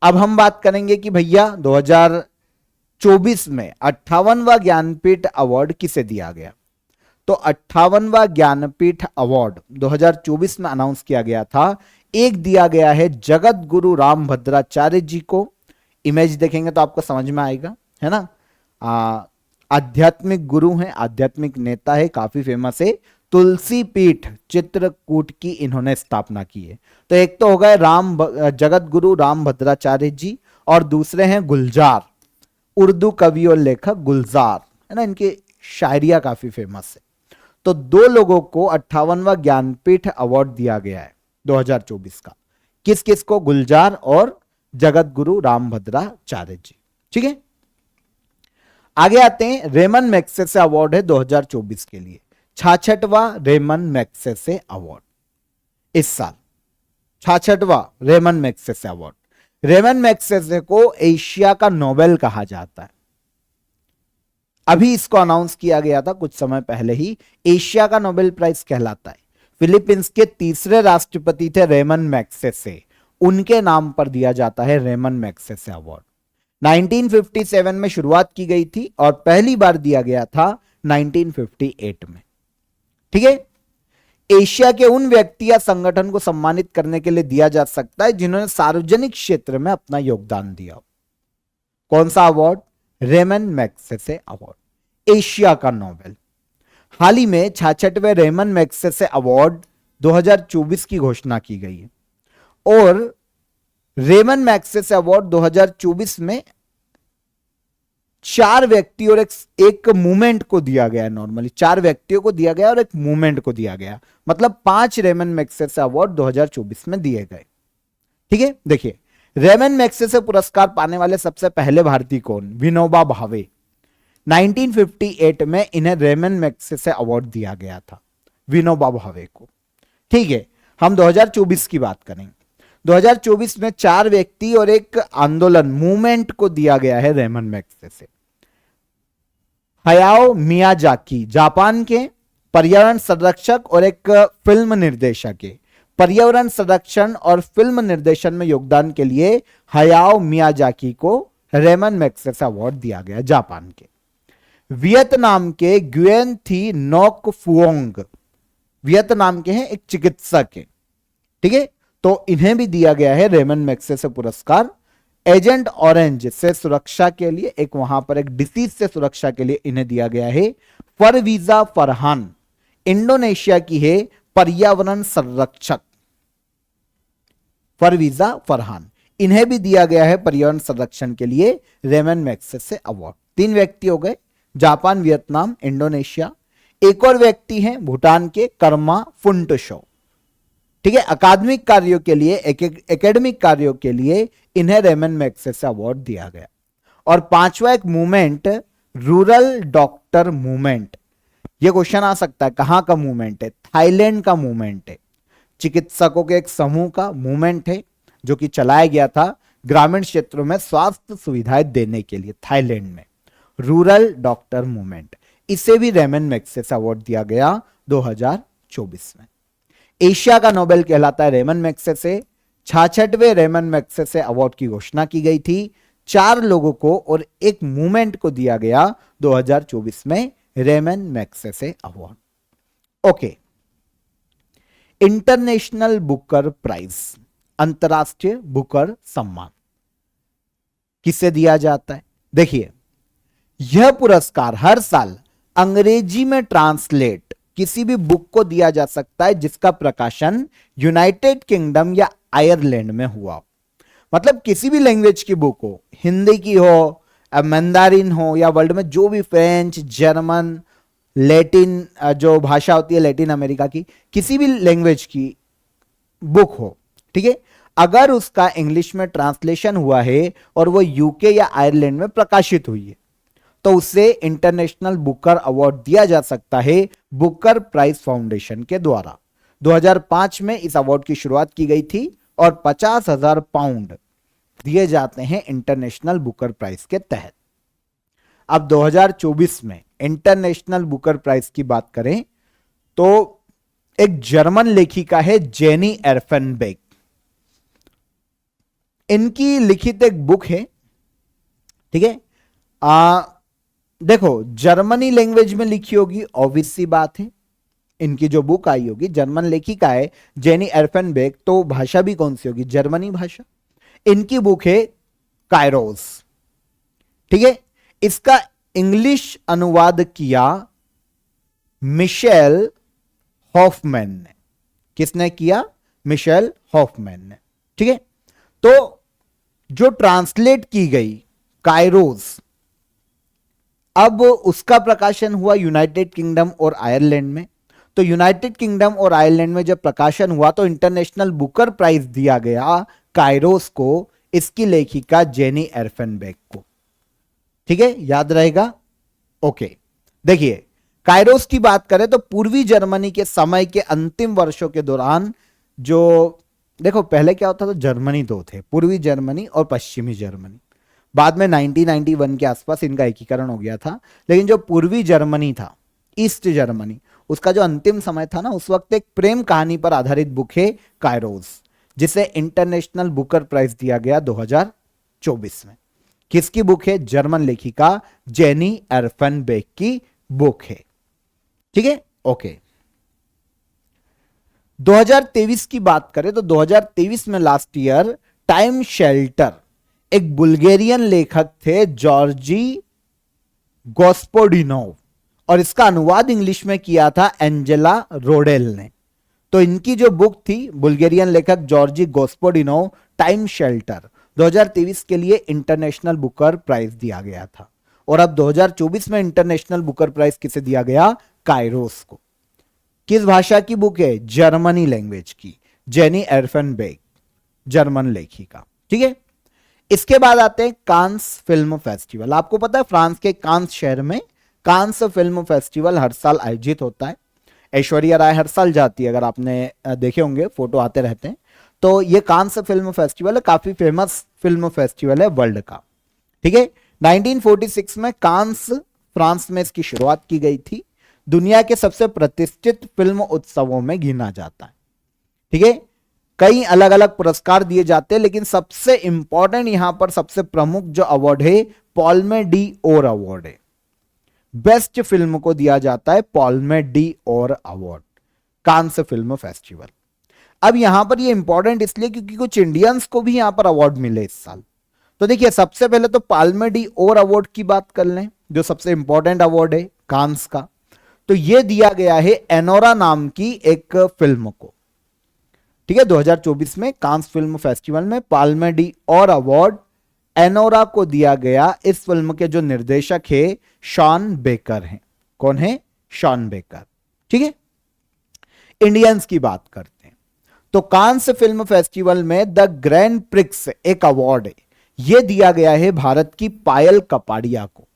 अब हम बात करेंगे कि भैया 2024 में 58वां ज्ञानपीठ अवार्ड किसे दिया गया। तो 58वां ज्ञानपीठ अवार्ड 2024 में अनाउंस किया गया था। एक दिया गया है जगत गुरु रामभद्राचार्य जी को। इमेज देखेंगे तो आपको समझ में आएगा, है ना। आध्यात्मिक गुरु हैं, आध्यात्मिक नेता है, काफी फेमस है। तुलसी पीठ चित्रकूट की इन्होंने स्थापना की है। तो एक तो हो गए जगत गुरु रामभद्राचार्य जी, और दूसरे हैं गुलजार, उर्दू कवि और लेखक गुलजार, है ना। इनकी शायरिया काफी फेमस है। तो दो लोगों को 58वां ज्ञानपीठ अवार्ड दिया गया है 2024 का। किस किस को? गुलजार और जगत गुरु रामभद्राचार्य जी। ठीक है, आगे आते हैं। रेमन मैग्सेसे अवार्ड है 2024 के लिए, 66वां रेमन मैग्सेसे अवार्ड इस साल, 66वां Ramon Magsaysay award. Ramon Magsaysay को एशिया का नोबेल कहा जाता है। अभी इसको अनाउंस किया गया था कुछ समय पहले ही। एशिया का नोबेल प्राइज कहलाता है। फिलीपींस के तीसरे राष्ट्रपति थे रेमन मैग्सेसे, उनके नाम पर दिया जाता है रेमन मैग्सेसे अवार्ड। 1957 में शुरुआत की गई थी और पहली बार दिया गया था 1958 में। ठीक है, एशिया के उन व्यक्ति या संगठन को सम्मानित करने के लिए दिया जा सकता है जिन्होंने सार्वजनिक क्षेत्र में अपना योगदान दिया। कौन सा award? Ramon Magsaysay award, Asia का नोबेल। हाल ही में 66वें रेमन मैग्सेसे अवार्ड 2024 की घोषणा की गई है। और रेमन मैग्सेसे अवार्ड 2024 में 4 व्यक्ति और एक मूवमेंट को दिया गया है। नॉर्मली 4 व्यक्तियों को दिया गया और एक मूवमेंट को दिया गया, मतलब 5 रेमन मैग्सेसे अवार्ड 2024 में दिए गए। ठीक है, देखिए रेमन मैग्सेसे पुरस्कार पाने वाले सबसे पहले भारतीय कौन? विनोबा भावे। 1958 में इन्हें रेमन मैग्सेसे अवार्ड दिया गया था, विनोबा भावे को। ठीक है, हम 2024 की बात करेंगे। 2024 में 4 व्यक्ति और एक आंदोलन, मूवमेंट को दिया गया है Ramon Magsaysay. Hayao Miyazaki, Japan के पर्यावरण संरक्षक और एक फिल्म निर्देशक है। पर्यावरण संरक्षण और फिल्म निर्देशन में योगदान के लिए हयाओ मियाजाकी को रेमन मैग्सेसे अवार्ड दिया गया, जापान के। वियतनाम के गुएन थी नोक फुओंग, वियतनाम के हैं, एक चिकित्सक है। ठीक है, तो इन्हें भी दिया गया है रेमन मैग्सेसे पुरस्कार। एजेंट ऑरेंज से सुरक्षा के लिए, एक वहां पर एक डिसीज से सुरक्षा के लिए इन्हें दिया गया है। परवीजा फरहान इंडोनेशिया की है, पर्यावरण संरक्षक। परवीजा फरहान, इन्हें भी दिया गया है पर्यावरण संरक्षण के लिए रेमन मैग्सेसे अवार्ड। 3 व्यक्ति हो गए, जापान, वियतनाम, इंडोनेशिया। एक और व्यक्ति हैं भूटान के, कर्मा फुंटशो। ठीक है, अकादमिक कार्यों के लिए, एकेडमिक कार्यों के लिए इन्हें रेमन मैग्सेसे अवार्ड दिया गया। और 5वां एक मूवमेंट, रूरल डॉक्टर मूवमेंट, ये क्वेश्चन आ सकता है, कहां का मूवमेंट है? थाईलैंड का मूवमेंट है, चिकित्सकों के एक समूह का मूवमेंट है जो कि चलाया गया था ग्रामीण क्षेत्रों में स्वास्थ्य सुविधाएं देने के लिए, थाईलैंड में, रूरल डॉक्टर मूवमेंट। इसे भी रेमन मैग्सेसे अवार्ड दिया गया 2024 में। एशिया का नोबेल कहलाता है रेमन मैग्सेसे। 66वें रेमन मैग्सेसे अवार्ड की घोषणा की गई थी। 4 लोगों को और एक मूवमेंट को दिया गया 2024 में Ramon Magsaysay award. Okay, international Booker prize, अंतरराष्ट्रीय बुकर सम्मान किसे दिया जाता है? देखिए, यह पुरस्कार हर साल अंग्रेजी में ट्रांसलेट किसी भी बुक को दिया जा सकता है जिसका प्रकाशन यूनाइटेड किंगडम या आयरलैंड में हुआ। मतलब किसी भी लैंग्वेज की बुक हो, हिंदी की हो, मैंदारिन हो, या वर्ल्ड में जो भी फ्रेंच, जर्मन, लैटिन जो भाषा होती है लैटिन अमेरिका की, किसी भी लैंग्वेज की बुक हो, ठीक है, अगर उसका इंग्लिश में ट्रांसलेशन हुआ है और वो यूके या आयरलैंड में प्रकाशित हुई है तो उसे इंटरनेशनल बुकर अवार्ड दिया जा सकता है बुकर प्राइज फाउंडेशन के द्वारा। 2005 में इस अवार्ड की शुरुआत की गई थी और 50,000 पाउंड दिए जाते हैं इंटरनेशनल बुकर प्राइज के तहत। अब 2024 में इंटरनेशनल बुकर प्राइज की बात करें तो एक जर्मन लेखिका है जेनी एर्फेनबेक, इनकी लिखित एक बुक है, ठीक है। देखो, जर्मनी लैंग्वेज में लिखी होगी, ऑब्वियस सी बात है, इनकी जो बुक आई होगी, जर्मन लेखिका है जेनी एर्फेनबेक, तो भाषा भी कौन सी होगी? जर्मनी भाषा। इनकी बुक है कायरोस, ठीक है। इसका इंग्लिश अनुवाद किया मिशेल हॉफमैन ने। किसने किया? मिशेल हॉफमैन ने, ठीक है। तो जो ट्रांसलेट की गई कायरोस, अब उसका प्रकाशन हुआ यूनाइटेड किंगडम और आयरलैंड में। तो यूनाइटेड किंगडम और आयरलैंड में जब प्रकाशन हुआ तो इंटरनेशनल बुकर प्राइज दिया गया कायरोस को, इसकी लेखिका जेनी एर्फेनबेक को, ठीक है, याद रहेगा। ओके, देखिए, कायरोस की बात करें तो पूर्वी जर्मनी के समय के अंतिम वर्षों के दौरान, जो देखो पहले क्या होता था, जर्मनी दो थे, पूर्वी जर्मनी और पश्चिमी जर्मनी। बाद में 1991 के आसपास इनका एकीकरण हो गया था, लेकिन जो पूर्वी जर्मनी था, ईस्ट जर्मनी, उसका जो अंतिम समय था ना, उस वक्त एक प्रेम कहानी पर आधारित बुक है कायरोस, जिसे इंटरनेशनल बुकर प्राइज दिया गया 2024 में। किसकी बुक है? जर्मन लेखिका जेनी एर्फेनबेक की बुक है, ठीक है। ओके, 2023 की बात करें तो 2023 में लास्ट ईयर टाइम शेल्टर, एक बुल्गेरियन लेखक थे जॉर्जी गोस्पोडिनोव, और इसका अनुवाद इंग्लिश में किया था एंजेला रोडेल ने। तो इनकी जो बुक थी, बुल्गेरियन लेखक जॉर्जी गोस्पोडिनोव, टाइम शेल्टर, 2023 के लिए इंटरनेशनल बुकर प्राइज दिया गया था। और अब 2024 में इंटरनेशनल बुकर प्राइज किसे दिया गया? कायरोस को। किस भाषा की बुक है? जर्मनी लैंग्वेज की, जेनी एर्फेनबेक, जर्मन लेखिका, ठीक है। इसके बाद आते हैं कांस फिल्म फेस्टिवल। आपको पता है फ्रांस के कांस शहर में कांस फिल्म फेस्टिवल हर साल आयोजित होता है। ऐश्वर्या राय हर साल जाती है, अगर आपने देखे होंगे, फोटो आते रहते हैं। तो ये कांस फिल्म फेस्टिवल है, काफी फेमस फिल्म फेस्टिवल है वर्ल्ड का, ठीक है। 1946 में कांस फ्रांस में इसकी शुरुआत की गई थी। दुनिया के सबसे प्रतिष्ठित फिल्म उत्सवों में गिना जाता है, ठीक है। कई अलग अलग पुरस्कार दिए जाते हैं, लेकिन सबसे इंपॉर्टेंट यहां पर सबसे प्रमुख जो अवार्ड है, पॉल्मे डी ओर अवार्ड है। बेस्ट फिल्म को दिया जाता है पॉल्मे डी ओर अवार्ड, कांस फिल्म फेस्टिवल। अब यहां पर ये इंपॉर्टेंट इसलिए क्योंकि कुछ इंडियंस को भी यहां पर अवार्ड मिले इस साल। तो देखिए, सबसे पहले तो पाल्मे डी ओर अवार्ड की बात कर लें, जो सबसे इंपॉर्टेंट अवार्ड है कांस का। तो यह दिया गया है एनोरा नाम की एक फिल्म को, ठीक है। 2024 में कांस फिल्म फेस्टिवल में पाल्मे डी ओर अवार्ड एनोरा को दिया गया। इस फिल्म के जो निर्देशक है शॉन बेकर हैं। कौन है? शॉन बेकर, ठीक है। इंडियंस की बात करते हैं तो कांस फिल्म फेस्टिवल में द ग्रैंड प्रिक्स एक अवार्ड है, यह दिया गया है भारत की पायल कपाड़िया को।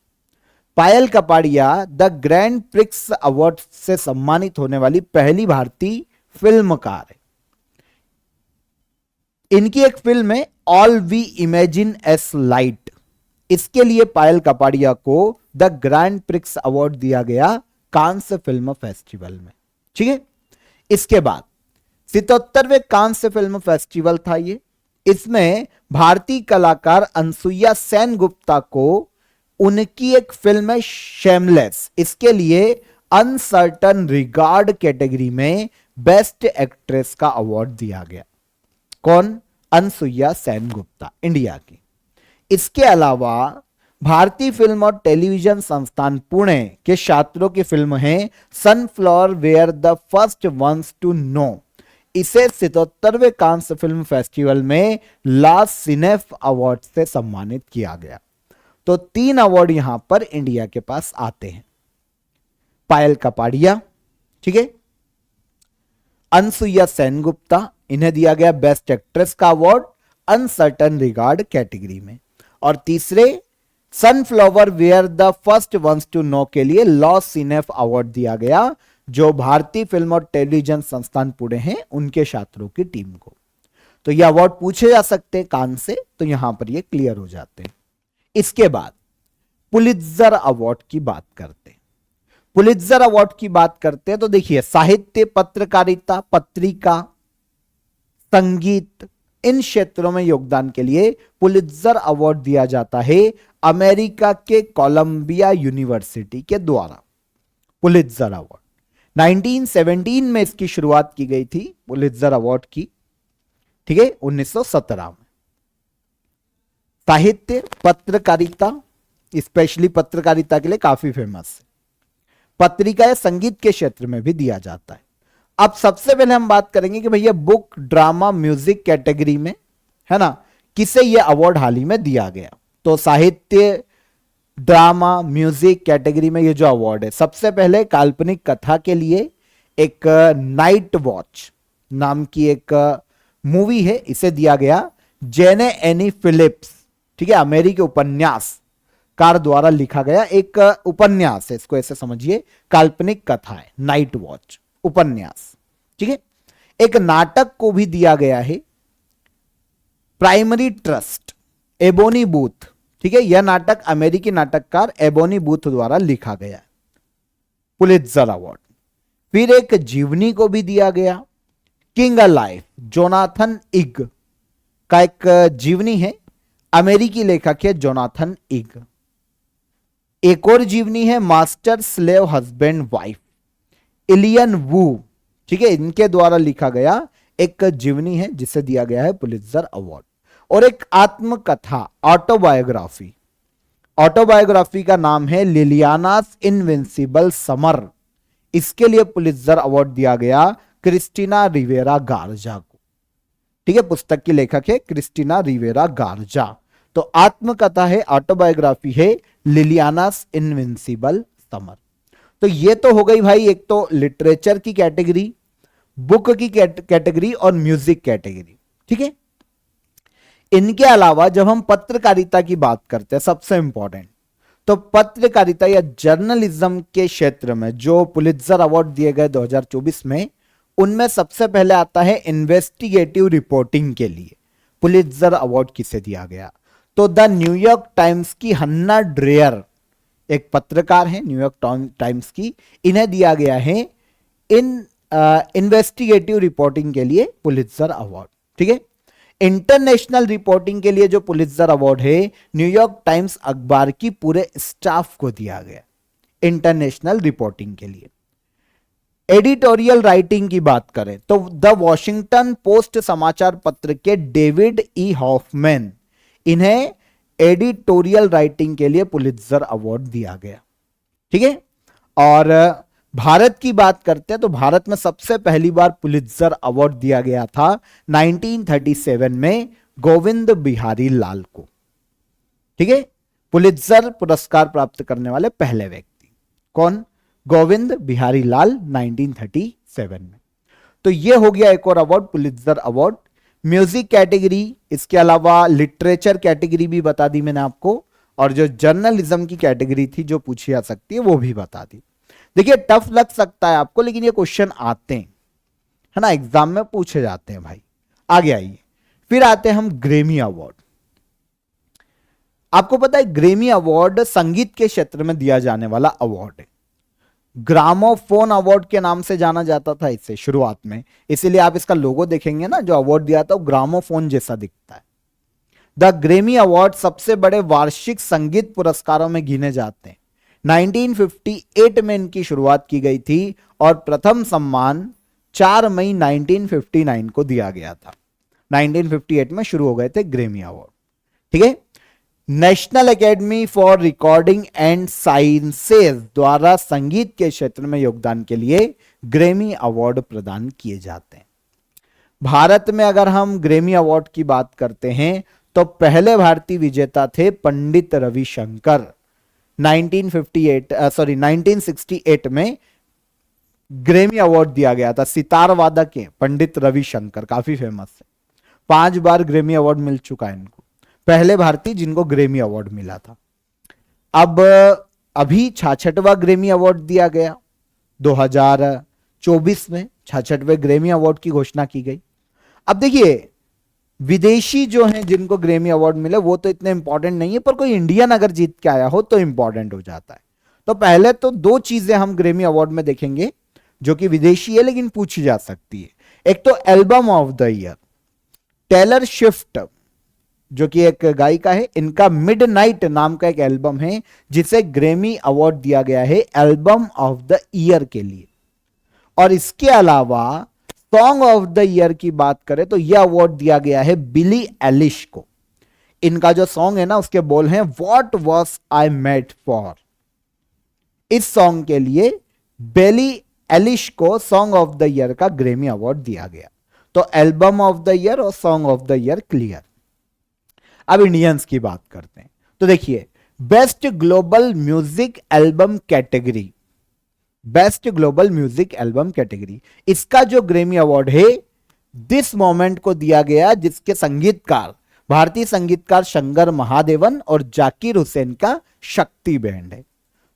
Payal Kapadia the grand prix award से सम्मानित होने वाली पहली भारतीय फिल्मकार है। इनकी एक फिल्म है all we imagine as light, इसके लिए पायल कपाड़िया को द ग्रैंड प्रिक्स अवार्ड दिया गया कांस्य फिल्म फेस्टिवल में। ठीक है, इसके बाद 77वें कांस्य फिल्म फेस्टिवल था ये। इसमें भारतीय कलाकार अनसुईया सेन गुप्ता को उनकी एक फिल्म है शेमलेस, इसके लिए अनसर्टन रिगार्ड कैटेगरी में बेस्ट एक्ट्रेस का अवार्ड दिया गया। कौन? अनसुईया सेन गुप्ता, इंडिया की। इसके अलावा भारतीय फिल्म और टेलीविजन संस्थान पुणे के छात्रों की फिल्म है sunflower were the first ones to know, इसे 77वें कांस्य फिल्म फेस्टिवल में ला सिनेफ अवार्ड से सम्मानित किया गया। तो 3 अवार्ड यहां पर इंडिया के पास आते हैं। पायल कपाड़िया, ठीक है, अनसुईया सेन गुप्ता, इन्हें दिया गया बेस्ट एक्ट्रेस का अवार्ड अनसर्टन रिगार्ड कैटेगरी में। और तीसरे sunflower were the first ones to know के लिए लॉ सिनेफ अवार्ड दिया गया, जो भारतीय फिल्म और टेलीविजन संस्थान पुणे हैं उनके छात्रों की टीम को। तो ये अवार्ड पूछे जा सकते हैं कान से, तो यहां पर ये क्लियर हो जाते हैं। इसके बाद पुलित्जर अवार्ड की बात करते हैं। पुलित्जर अवार्ड की बात करते हैं तो देखिए, साहित्य, पत्रकारिता, पत्रिका, संगीत, इन क्षेत्रों में योगदान के लिए पुलित्जर अवार्ड दिया जाता है अमेरिका के कोलंबिया यूनिवर्सिटी के द्वारा। पुलित्जर अवार्ड 1917 में इसकी शुरुआत की गई थी, पुलित्जर अवार्ड की। ठीक है, 1917 में। साहित्य, पत्रकारिता, स्पेशली पत्रकारिता के लिए काफी फेमस है। पत्रिका या संगीत के क्षेत्र में भी दिया जाता है। अब सबसे पहले हम बात करेंगे कि भैया बुक, ड्रामा, म्यूजिक कैटेगरी में, है ना, किसे यह अवार्ड हाल ही में दिया गया। तो साहित्य, ड्रामा, म्यूजिक कैटेगरी में ये जो अवार्ड है, सबसे पहले काल्पनिक कथा के लिए एक नाइट वॉच नाम की एक मूवी है, इसे दिया गया जेने एनी फिलिप्स, ठीक है, अमेरिकी उपन्यासकार द्वारा लिखा गया एक उपन्यास है, इसको ऐसे समझिए, काल्पनिक कथा है, नाइट वॉच उपन्यास। ठीक है, एक नाटक को भी दिया गया है प्राइमरी ट्रस्ट, एबोनी बूथ। ठीक है, यह नाटक अमेरिकी नाटककार एबोनी बूथ द्वारा लिखा गया है, पुलित्जर अवार्ड। फिर एक जीवनी को भी दिया गया, किंग अलाइव, जोनाथन इग का एक जीवनी है, अमेरिकी लेखक है जोनाथन इग। एक और जीवनी है मास्टर स्लेव हस्बैंड वाइफ, इलियन वू। ठीक है, इनके द्वारा लिखा गया एक जीवनी है जिसे दिया गया है पुलित्जर अवार्ड। और एक आत्मकथा, ऑटोबायोग्राफी, ऑटोबायोग्राफी का नाम है लिलियानास इनविंसिबल समर, इसके लिए पुलित्जर अवार्ड दिया गया क्रिस्टीना रिवेरा गार्जा को। ठीक है, पुस्तक की लेखक है क्रिस्टीना रिवेरा गार्जा। तो आत्मकथा है, ऑटोबायोग्राफी है लिलियानास इनविंसिबल समर। तो ये तो हो गई भाई, एक तो लिटरेचर की कैटेगरी, बुक की कैटेगरी और म्यूजिक कैटेगरी। ठीक है, इनके अलावा जब हम पत्रकारिता की बात करते हैं, सबसे इंपॉर्टेंट, तो पत्रकारिता या जर्नलिज्म के क्षेत्र में जो पुलित्जर अवार्ड दिए गए 2024 में, उनमें सबसे पहले आता है इन्वेस्टिगेटिव रिपोर्टिंग के लिए पुलित्जर अवार्ड किसे दिया गया। तो द न्यूयॉर्क टाइम्स की हन्ना ड्रेयर, एक पत्रकार है न्यूयॉर्क टाइम्स की, इन्हें दिया गया है इन्वेस्टिगेटिव रिपोर्टिंग के लिए पुलित्जर अवार्ड। ठीक है, इंटरनेशनल रिपोर्टिंग के लिए जो पुलित्जर अवार्ड है न्यूयॉर्क टाइम्स अखबार की पूरे स्टाफ को दिया गया, इंटरनेशनल रिपोर्टिंग के लिए। एडिटोरियल राइटिंग की बात करें तो द वॉशिंगटन पोस्ट समाचार पत्र के डेविड ई हॉफमैन, इन्हें एडिटोरियल राइटिंग के लिए पुलित्जर अवार्ड दिया गया। ठीक है, और भारत की बात करते हैं तो भारत में सबसे पहली बार पुलित्जर अवार्ड दिया गया था 1937 में गोविंद बिहारी लाल को। ठीक है, पुलित्जर पुरस्कार प्राप्त करने वाले पहले व्यक्ति कौन? गोविंद बिहारी लाल 1937 में। तो यह हो गया एक और award, Pulitzer award. Music category, इसके अलावा लिटरेचर कैटेगरी भी बता दी मैंने आपको, और जो जर्नलिज्म की कैटेगरी थी जो पूछी जा सकती है वो भी बता दी। देखिए टफ लग सकता है आपको, लेकिन ये क्वेश्चन आते हैं, है ना, एग्जाम में पूछे जाते हैं भाई। आगे आइए, फिर आते हैं हम ग्रेमी अवार्ड। आपको पता है ग्रेमी अवार्ड संगीत के क्षेत्र में दिया जाने वाला अवार्ड है। ग्रामोफोन अवार्ड के नाम से जाना जाता था इसे शुरुआत में, इसीलिए आप इसका लोगो देखेंगे ना, जो अवार्ड दिया था वो ग्रामोफोन जैसा दिखता है। द ग्रेमी अवार्ड सबसे बड़े वार्षिक संगीत पुरस्कारों में गिने जाते हैं। 1958 में इनकी शुरुआत की गई थी और प्रथम सम्मान 4 मई 1959 को दिया गया था। 1958 में शुरू हो गए थे ग्रेमी अवार्ड, ठीक है। National academy for recording and sciences द्वारा संगीत के क्षेत्र में योगदान के लिए ग्रेमी अवार्ड प्रदान किए जाते हैं। भारत में अगर हम ग्रेमी अवार्ड की बात करते हैं तो पहले भारतीय विजेता थे पंडित रविशंकर। 1968 में ग्रेमी अवार्ड दिया गया था। सितार वादक है पंडित रविशंकर, काफी फेमस है, 5 बार ग्रेमी अवार्ड मिल चुका है इनको, पहले भारतीय जिनको ग्रेमी अवार्ड मिला था। अब अभी 66वां ग्रेमी अवार्ड दिया गया 2024 में, 66वें ग्रेमी अवार्ड की घोषणा की गई। अब देखिए विदेशी जो हैं जिनको ग्रेमी अवार्ड मिले वो तो इतने इंपॉर्टेंट नहीं है, पर कोई इंडियन अगर जीत के आया हो तो इंपॉर्टेंट हो जाता है। तो पहले तो 2 चीजें हम ग्रेमी अवार्ड में देखेंगे जो कि विदेशी है लेकिन पूछी जा सकती है। एक तो album of the year, Taylor Swift जो कि एक गायिका है, इनका मिडनाइट नाम का एक एल्बम है जिसे ग्रेमी अवार्ड दिया गया है एल्बम ऑफ द ईयर के लिए। और इसके अलावा सॉन्ग ऑफ द ईयर की बात करें तो यह अवार्ड दिया गया है बिली एलिश को। इनका जो सॉन्ग है ना उसके बोल हैं what was I made for. इस सॉन्ग के लिए बिली एलिश को सॉन्ग ऑफ द ईयर का ग्रेमी अवार्ड दिया गया। तो एल्बम ऑफ द ईयर और song of the year clear. अब इंडियंस की बात करते हैं तो देखिए best global music album category, best global music album category, इसका जो ग्रेमी अवार्ड है दिस मोमेंट को दिया गया जिसके संगीतकार भारतीय संगीतकार शंकर महादेवन और जाकिर हुसैन का शक्ति बैंड है।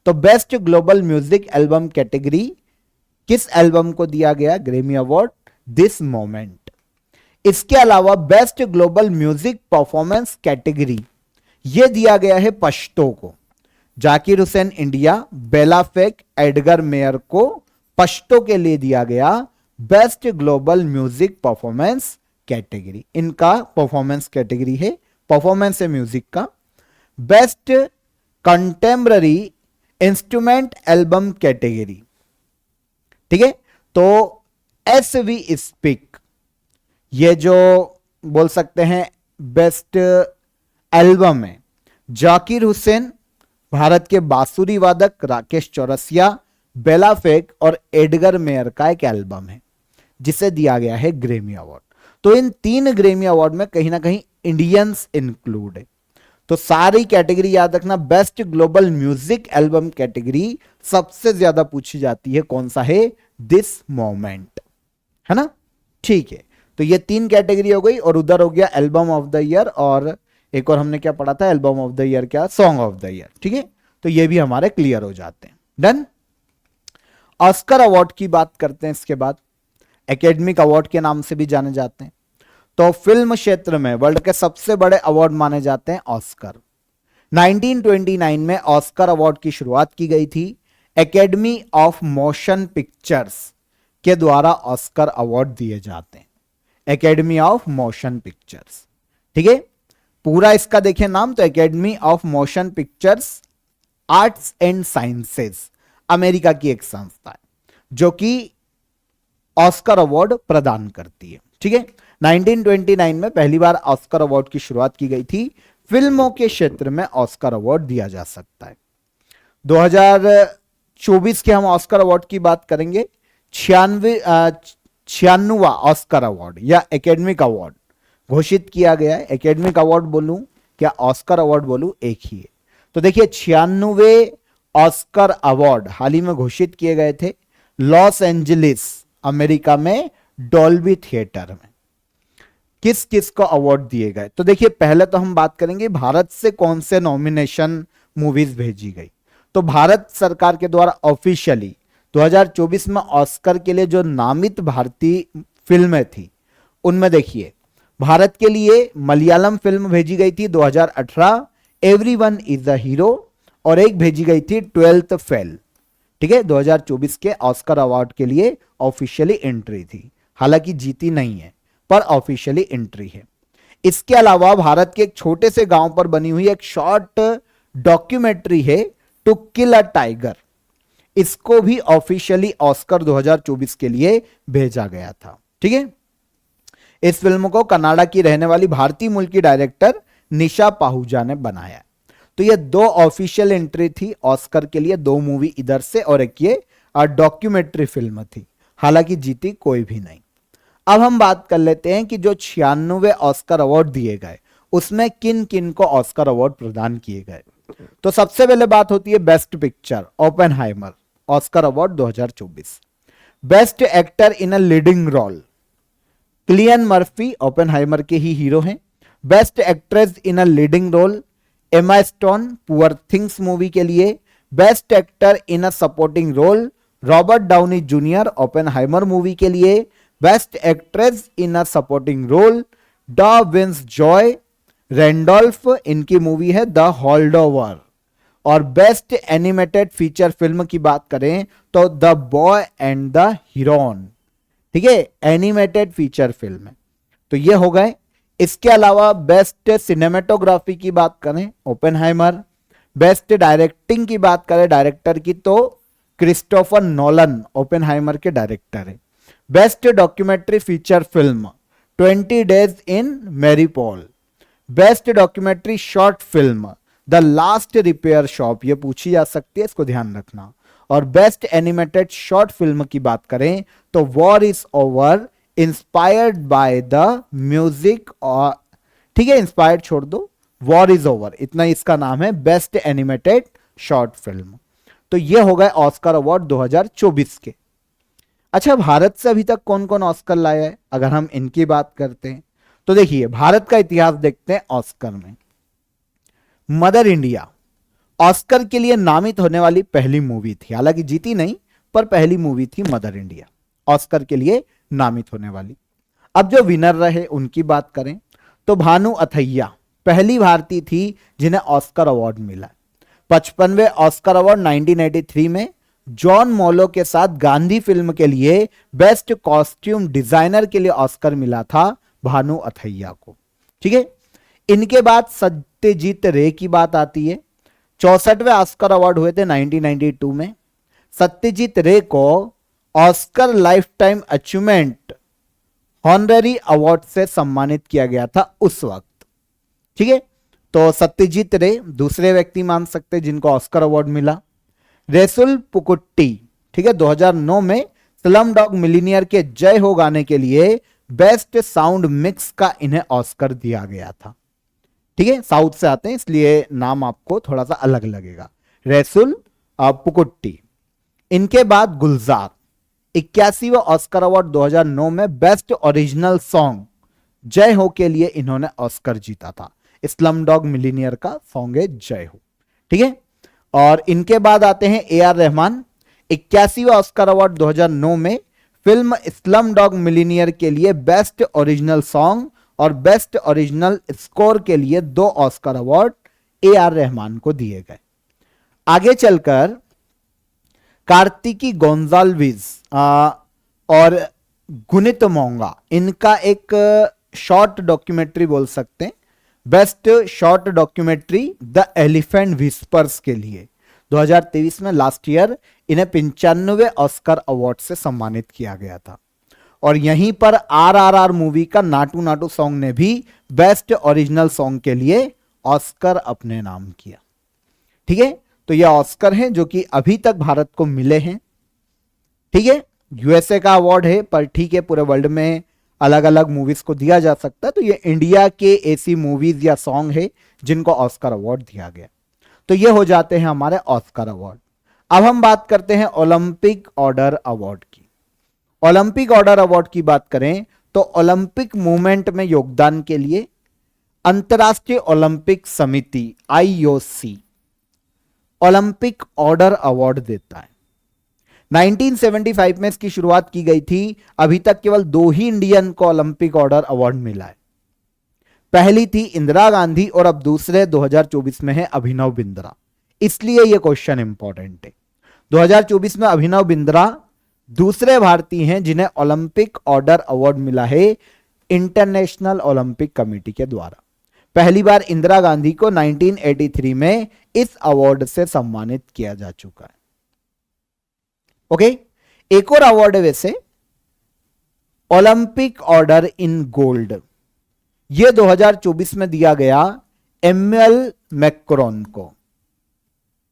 तो best global music album category किस एल्बम को दिया गया ग्रेमी अवार्ड? This moment. इसके अलावा best global music performance category यह दिया गया है पश्तो को। जाकिर हुसैन इंडिया, बेला फेक, एडगर मेयर को पश्तो के लिए दिया गया best global music performance category. इनका परफॉर्मेंस कैटेगरी है, परफॉर्मेंस है म्यूजिक का। Best contemporary instrument album category, ठीक है। तो एस वी स्पीक ये जो बोल सकते हैं बेस्ट एल्बम है। जाकिर हुसैन, भारत के बांसुरी वादक राकेश चौरसिया, बेला फेक और एडगर मेयर का एक एल्बम है जिसे दिया गया है ग्रेमी अवार्ड। तो इन 3 ग्रेमी अवार्ड में कहीं ना कहीं इंडियंस इंक्लूड है। तो सारी कैटेगरी याद रखना। Best global music album category सबसे ज्यादा पूछी जाती है, कौन सा है? दिस मोमेंट, है ना, ठीक है। तो ये 3 कैटेगरी हो गई और उधर हो गया एल्बम ऑफ द ईयर और एक और हमने क्या पढ़ा था एल्बम ऑफ द ईयर, क्या सॉन्ग ऑफ द ईयर, ठीक है। तो ये भी हमारे क्लियर हो जाते हैं। डन। ऑस्कर अवार्ड की बात करते हैं। इसके बाद एकेडमिक अवार्ड के नाम से भी जाने जाते हैं। तो फिल्म क्षेत्र में वर्ल्ड के सबसे बड़े अवार्ड माने जाते हैं ऑस्कर। 1929 में ऑस्कर अवार्ड की शुरुआत की गई थी। एकेडमी ऑफ मोशन पिक्चर्स के द्वारा ऑस्कर अवार्ड दिए जाते हैं। एकेडमी ऑफ मोशन पिक्चर्स, ठीक है। पूरा इसका देखें नाम तो academy of motion pictures arts and sciences, America की एक संस्था है जो कि ऑस्कर अवार्ड प्रदान करती है, ठीक है। 1929 में पहली बार ऑस्कर अवार्ड की शुरुआत की गई थी। फिल्मों के क्षेत्र में ऑस्कर अवार्ड दिया जा सकता है। 2024 के हम ऑस्कर अवार्ड की बात करेंगे। 96वां ऑस्कर अवार्ड या एकेडमिक अवार्ड घोषित किया गया है। एकेडमिक अवार्ड बोलूं क्या ऑस्कर अवार्ड बोलूं, एक ही है। तो देखिए 96वें ऑस्कर अवार्ड हाल ही में घोषित किए गए थे लॉस एंजलिस अमेरिका में डॉल्बी थिएटर में। किस किस को अवार्ड दिए गए। तो देखिए पहले तो हम बात करेंगे भारत से कौन से नॉमिनेशन मूवीज भेजी गई। तो भारत सरकार के द्वारा ऑफिशियली 2024 में ऑस्कर के लिए जो नामित भारतीय फिल्में थी उनमें देखिए भारत के लिए मलयालम फिल्म भेजी गई थी 2018 एवरीवन इज अ हीरो, और एक भेजी गई थी 12th फेल। ठीक है, 2024 के ऑस्कर अवार्ड के लिए ऑफिशियली एंट्री थी, हालांकि जीती नहीं है पर ऑफिशियली एंट्री है। इसके अलावा भारत के एक छोटे से गांव पर बनी हुई एक शॉर्ट डॉक्यूमेंट्री है टू किल अ टाइगर, इसको भी ऑफिशियली ऑस्कर 2024 के लिए भेजा गया था। ठीक है, इस फिल्म को कनाडा की रहने वाली भारतीय मूल की डायरेक्टर निशा पाहुजा ने बनाया। तो ये दो ऑफिशियल एंट्री थी ऑस्कर के लिए, दो मूवी इधर से और एक ये डॉक्यूमेंट्री फिल्म थी, हालांकि जीती कोई भी नहीं। अब हम बात कर लेते हैं कि जो 96वें ऑस्कर अवार्ड दिए गए उसमें किन किन को ऑस्कर अवार्ड प्रदान किए गए। तो सबसे पहले बात होती है best picture, Oppenheimer, Oscar award 2024। Best actor in a leading role, Cillian Murphy Oppenheimer के ही हीरो हैं। Best actress in a leading role, Emma Stone Poor Things movie के लिए। Best actor in a supporting role, Robert Downey Junior Oppenheimer movie के लिए। Best actress in a supporting role, Da'Vine Joy Randolph, इनकी movie है the holdover. और best animated feature film की बात करें तो the boy and the Heron. ठीक है, एनिमेटेड फीचर फिल्म है। तो ये हो गए। इसके अलावा बेस्ट सिनेमेटोग्राफी की बात करें ओपेनहाइमर। बेस्ट डायरेक्टिंग की बात करें डायरेक्टर की तो क्रिस्टोफर नोलन ओपेनहाइमर के डायरेक्टर है। Best documentary feature film 20 days in Mariupol. Best documentary short film the last repair shop, ये पूछी जा सकती है, इसको ध्यान रखना। और बेस्ट एनिमेटेड शॉर्ट फिल्म की बात करें तो war is over inspired by the music, और ठीक है इंस्पायर्ड छोड़ दो, वॉर इज ओवर इतना इसका नाम है, बेस्ट एनिमेटेड शॉर्ट फिल्म। तो ये हो गए ऑस्कर अवार्ड 2024 के। अच्छा, भारत से अभी तक कौन कौन ऑस्कर लाया है अगर हम इनकी बात करते हैं तो देखिए भारत का इतिहास देखते हैं ऑस्कर में। मदर इंडिया ऑस्कर के लिए नामित होने वाली पहली मूवी थी, हालांकि जीती नहीं पर पहली मूवी थी मदर इंडिया ऑस्कर के लिए नामित होने वाली। अब जो विनर रहे उनकी बात करें तो भानु अथैया पहली भारतीय थी जिन्हें ऑस्कर अवार्ड मिला। 55वें ऑस्कर अवार्ड 1983 में जॉन मॉलो के साथ गांधी फिल्म के लिए बेस्ट कॉस्ट्यूम डिजाइनर के लिए ऑस्कर मिला था भानु अथैया को। ठीक है, इनके बाद सत्यजीत रे की बात आती है। 64वें ऑस्कर अवार्ड हुए थे 1992 में। सत्यजीत रे को Oscar life time achievement honorary award से सम्मानित किया गया था उस वक्त। ठीक है, तो सत्यजीत रे दूसरे व्यक्ति मान सकते जिनको ऑस्कर अवार्ड मिला। रेसुल पुकुट्टी, ठीक है, 2009 में स्लम डॉग मिलीनियर के जय हो गाने के लिए बेस्ट साउंड मिक्स का इन्हें ऑस्कर दिया गया था। ठीक है, साउथ से आते हैं इसलिए नाम आपको थोड़ा सा अलग लगेगा, रेसुल पुकुट्टी। इनके बाद गुलजार 81वां ऑस्कर अवार्ड 2009 में बेस्ट ओरिजिनल सॉन्ग जय हो के लिए इन्होंने ऑस्कर जीता था। स्लम डॉग मिलीनियर का सॉन्ग है जय हो। ठीक है, और इनके बाद आते हैं ए आर रहमान 81वां ऑस्कर अवार्ड 2009 में फिल्म स्लम डॉग मिलीनियर के लिए बेस्ट ओरिजिनल सॉन्ग और बेस्ट ओरिजिनल स्कोर के लिए 2 Oscar award A R Rahman को दिए गए। आगे चलकर कार्तिकी गोंजाल्विस और गुनित मोंगा, इनका एक शॉर्ट डॉक्यूमेंट्री बोल सकते हैं, best short documentary the elephant whispers के लिए 2023 में लास्ट ईयर इन्हें 95वें ऑस्कर अवार्ड से सम्मानित किया गया था। और यहीं पर आरआरआर मूवी का नाटू नाटू सॉन्ग ने भी बेस्ट ओरिजिनल सॉन्ग के लिए ऑस्कर अपने नाम किया। ठीक है, तो ये ऑस्कर हैं जो कि अभी तक भारत को मिले हैं। ठीक है, यूएसए का अवार्ड है पर ठीक है पूरे वर्ल्ड में अलग अलग मूवीज को दिया जा सकता है, तो ये इंडिया के ऐसी मूवीज या सॉन्ग है जिनको ऑस्कर अवार्ड दिया गया। तो ये हो जाते हैं हमारे ऑस्कर अवार्ड। अब हम बात करते हैं ओलंपिक ऑर्डर अवार्ड की। ओलंपिक ऑर्डर अवार्ड की बात करें तो ओलंपिक मूवमेंट में योगदान के लिए अंतर्राष्ट्रीय ओलंपिक समिति आईओसी ओलंपिक ऑर्डर अवार्ड देता है। 1975 में इसकी शुरुआत की गई थी। अभी तक केवल 2 ही इंडियन को ओलंपिक ऑर्डर अवार्ड मिला है। पहली थी इंदिरा गांधी और अब दूसरे 2024 में है अभिनव बिंद्रा। इसलिए यह क्वेश्चन इंपॉर्टेंट है। 2024 में अभिनव बिंद्रा दूसरे भारतीय हैं जिन्हें ओलंपिक ऑर्डर अवार्ड मिला है इंटरनेशनल ओलंपिक कमेटी के द्वारा। पहली बार इंदिरा गांधी को 1983 में इस अवार्ड से सम्मानित किया जा चुका है। ओके, एक और अवार्ड है वैसे, ओलंपिक ऑर्डर इन गोल्ड। यह 2024 में दिया गया एम्मेनुएल मैक्रोन को।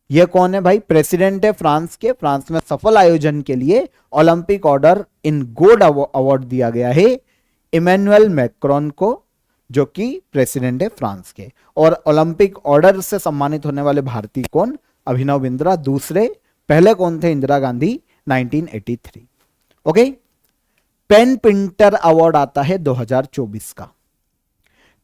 यह कौन है भाई? प्रेसिडेंट है फ्रांस के। फ्रांस में सफल आयोजन के लिए Olympic order in gold award दिया गया है इमैनुअल मैक्रोन को, जो कि प्रेसिडेंट है फ्रांस के। और ओलंपिक ऑर्डर से सम्मानित होने वाले भारतीय कौन? अभिनव बिंद्रा दूसरे। पहले कौन थे? Indira Gandhi 1983। Okay, PEN Pinter award आता है 2024 का।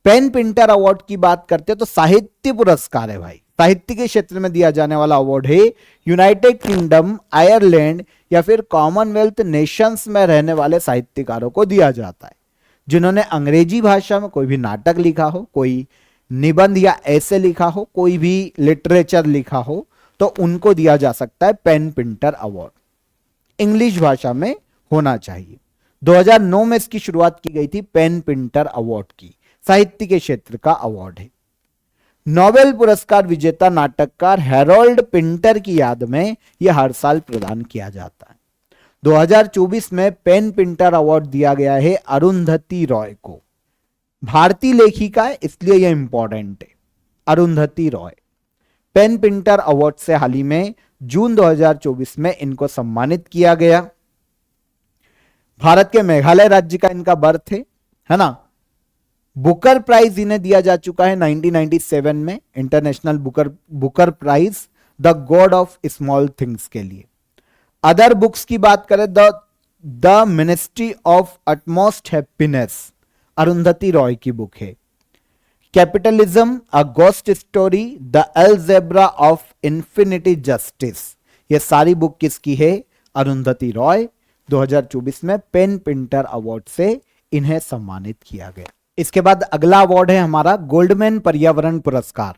पेन पिंटर अवार्ड की बात करते हैं तो साहित्य पुरस्कार है भाई। साहित्य के क्षेत्र में दिया जाने वाला अवार्ड है। यूनाइटेड किंगडम, आयरलैंड या फिर कॉमनवेल्थ नेशंस में रहने वाले साहित्यकारों को दिया जाता है जिन्होंने अंग्रेजी भाषा में कोई भी नाटक लिखा हो, कोई निबंध या ऐसे लिखा हो, कोई भी लिटरेचर लिखा हो, तो उनको दिया जा सकता है पेन पिंटर अवार्ड। इंग्लिश भाषा में होना चाहिए। 2009 में इसकी शुरुआत की गई थी पेन पिंटर अवार्ड की। साहित्य के क्षेत्र का अवार्ड है। नोबेल पुरस्कार विजेता नाटककार हैरोल्ड पिंटर की याद में यह हर साल प्रदान किया जाता है। 2024 में पेन पिंटर अवार्ड दिया गया है अरुंधति रॉय को। भारतीय लेखिका है इसलिए यह इंपॉर्टेंट है। Arundhati Roy PEN Pinter award से हाल ही में जून 2024 में इनको सम्मानित किया गया। भारत के मेघालय राज्य का इनका बर्थ है ना। बुकर प्राइज इन्हें दिया जा चुका है 1997 में, international Booker prize the god of small things के लिए। अदर बुक्स की बात करें, the ministry of utmost happiness Arundhati Roy की बुक है। Capitalism a ghost story, the algebra of infinity justice, ये सारी बुक किसकी है? अरुंधति रॉय। 2024 में पेन पिंटर अवार्ड से इन्हें सम्मानित किया गया। इसके बाद अगला अवार्ड है हमारा गोल्डमैन पर्यावरण पुरस्कार।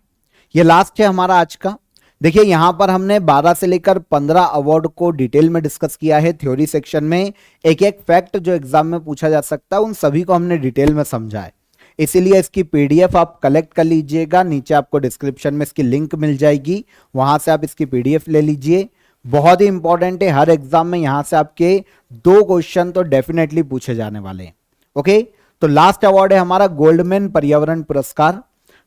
ये लास्ट है हमारा आज का। देखिए यहां पर हमने 12 से लेकर 15 अवार्ड को डिटेल में डिस्कस किया है। थ्योरी सेक्शन में एक एक फैक्ट जो एग्जाम में पूछा जा सकता है उन सभी को हमने डिटेल में समझा है। इसीलिए इसकी पीडीएफ आप कलेक्ट कर लीजिएगा। नीचे आपको डिस्क्रिप्शन में इसकी लिंक मिल जाएगी, वहां से आप इसकी पीडीएफ ले लीजिए। बहुत ही इंपॉर्टेंट है। हर एग्जाम में यहां से आपके 2 क्वेश्चन तो डेफिनेटली पूछे जाने वाले हैं। ओके, तो लास्ट अवार्ड है हमारा गोल्डमैन पर्यावरण पुरस्कार।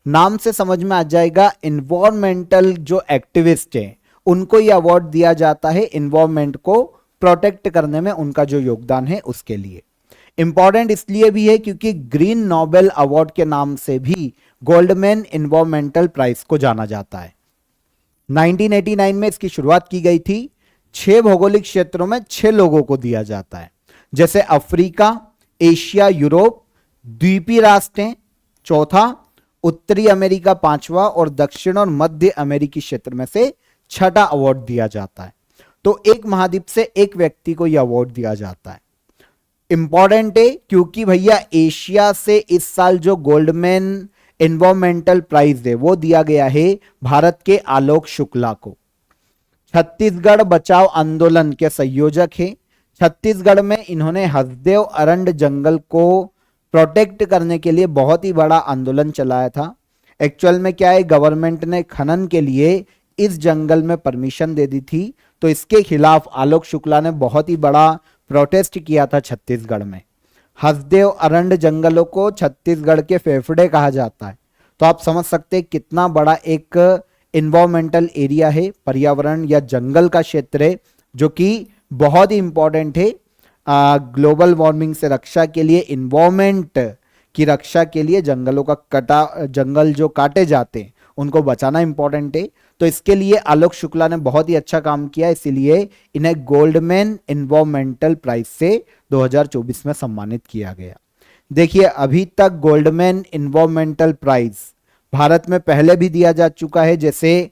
नाम से समझ में आ जाएगा, इन्वायरमेंटल जो एक्टिविस्ट हैं उनको यह अवार्ड दिया जाता है इन्वायरमेंट को प्रोटेक्ट करने में उनका जो योगदान है उसके लिए। इंपॉर्टेंट इसलिए भी है क्योंकि ग्रीन नोबेल अवार्ड के नाम से भी गोल्डमैन इन्वायरमेंटल प्राइज को जाना जाता है। 1989 में इसकी शुरुआत की गई थी। 6 भौगोलिक क्षेत्रों में 6 लोगों को दिया जाता है, जैसे अफ्रीका, एशिया, यूरोप, द्वीपीय राष्ट्र हैं 4था, उत्तरी अमेरिका 5वां और दक्षिण और मध्य अमेरिकी क्षेत्र में से 6ठा अवार्ड दिया जाता है। तो एक महाद्वीप से एक व्यक्ति को यह अवार्ड दिया जाता है। इंपॉर्टेंट है क्योंकि भैया एशिया से इस साल जो गोल्डमैन एनवायरमेंटल प्राइज है वो दिया गया है भारत के आलोक शुक्ला को। छत्तीसगढ़ बचाओ आंदोलन के संयोजक हैं। छत्तीसगढ़ में इन्होंने हसदेव अरंड जंगल को प्रोटेक्ट करने के लिए बहुत ही बड़ा आंदोलन चलाया था। एक्चुअल में क्या है, गवर्नमेंट ने खनन के लिए इस जंगल में परमिशन दे दी थी, तो इसके खिलाफ आलोक शुक्ला ने बहुत ही बड़ा प्रोटेस्ट किया था छत्तीसगढ़ में। हसदेव अरंड जंगलों को छत्तीसगढ़ के फेफड़े कहा जाता है, तो आप समझ सकते हैं कितना बड़ा एक इन्वायरमेंटल एरिया है, पर्यावरण या जंगल का क्षेत्र है, जो कि बहुत ही इंपॉर्टेंट है ग्लोबल वार्मिंग से रक्षा के लिए, इन्वायरमेंट की रक्षा के लिए। जंगल जो काटे जाते हैं उनको बचाना इंपॉर्टेंट है। तो इसके लिए आलोक शुक्ला ने बहुत ही अच्छा काम किया, इसीलिए इन्हें गोल्डमैन एनवायरमेंटल प्राइज से 2024 में सम्मानित किया गया। देखिए अभी तक गोल्डमैन एनवायरमेंटल प्राइज भारत में पहले भी दिया जा चुका है। जैसे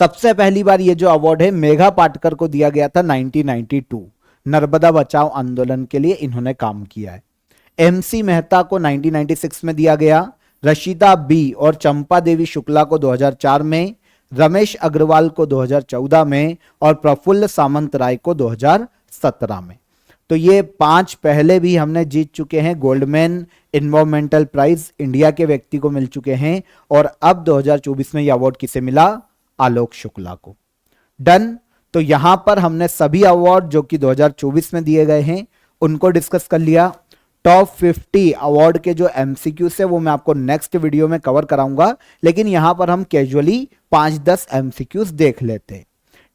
सबसे पहली बार ये जो अवार्ड है मेघा पाटकर को दिया गया था 1992, नर्मदा बचाओ आंदोलन के लिए इन्होंने काम किया है। एमसी मेहता को 1996 में दिया गया, रशीदा बी और चंपा देवी शुक्ला को 2004 में, रमेश अग्रवाल को 2014 में और प्रफुल्ल सामंत राय को 2017 में। तो ये 5 पहले भी हमने जीत चुके हैं। गोल्डमैन एनवायरमेंटल प्राइज इंडिया के व्यक्ति को मिल चुके हैं और अब 2024 में यह अवार्ड किसे मिला? आलोक शुक्ला को। डन। तो यहां पर हमने सभी अवार्ड जो कि 2024 में दिए गए हैं उनको डिस्कस कर लिया। टॉप 50 अवार्ड के जो एमसीक्यूज है वो मैं आपको नेक्स्ट वीडियो में कवर कराऊंगा, लेकिन यहां पर हम कैजुअली 5-10 एमसीक्यूज देख लेते हैं।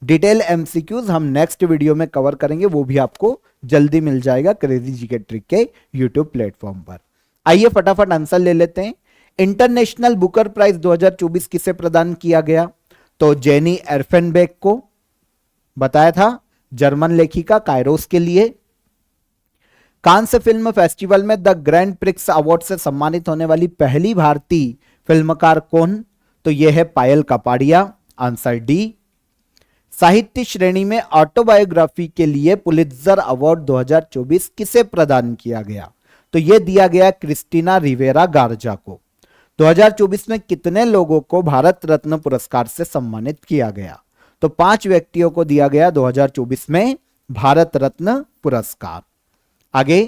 डिटेल एमसीक्यूज हम नेक्स्ट वीडियो में कवर करेंगे, वो भी आपको जल्दी मिल जाएगा क्रेजी जीके ट्रिक के यूट्यूब प्लेटफॉर्म पर। आइए फटाफट आंसर ले लेते हैं। इंटरनेशनल बुकर प्राइज 2024 किसे प्रदान किया गया? तो जेनी एर्फेनबेक को, बताया था, जर्मन लेखिका, कायरोस के लिए। कांस फिल्म फेस्टिवल में द ग्रैंड प्रिक्स अवार्ड से सम्मानित होने वाली पहली भारतीय फिल्मकार कौन? तो यह है पायल कपाड़िया, आंसर डी। साहित्य श्रेणी में ऑटोबायोग्राफी के लिए पुलित्जर अवार्ड 2024 किसे प्रदान किया गया? तो यह दिया गया क्रिस्टीना रिवेरा गार्जा को। 2024 में कितने लोगों को भारत रत्न पुरस्कार से सम्मानित किया गया? तो 5 व्यक्तियों को दिया गया 2024 में भारत रत्न पुरस्कार। आगे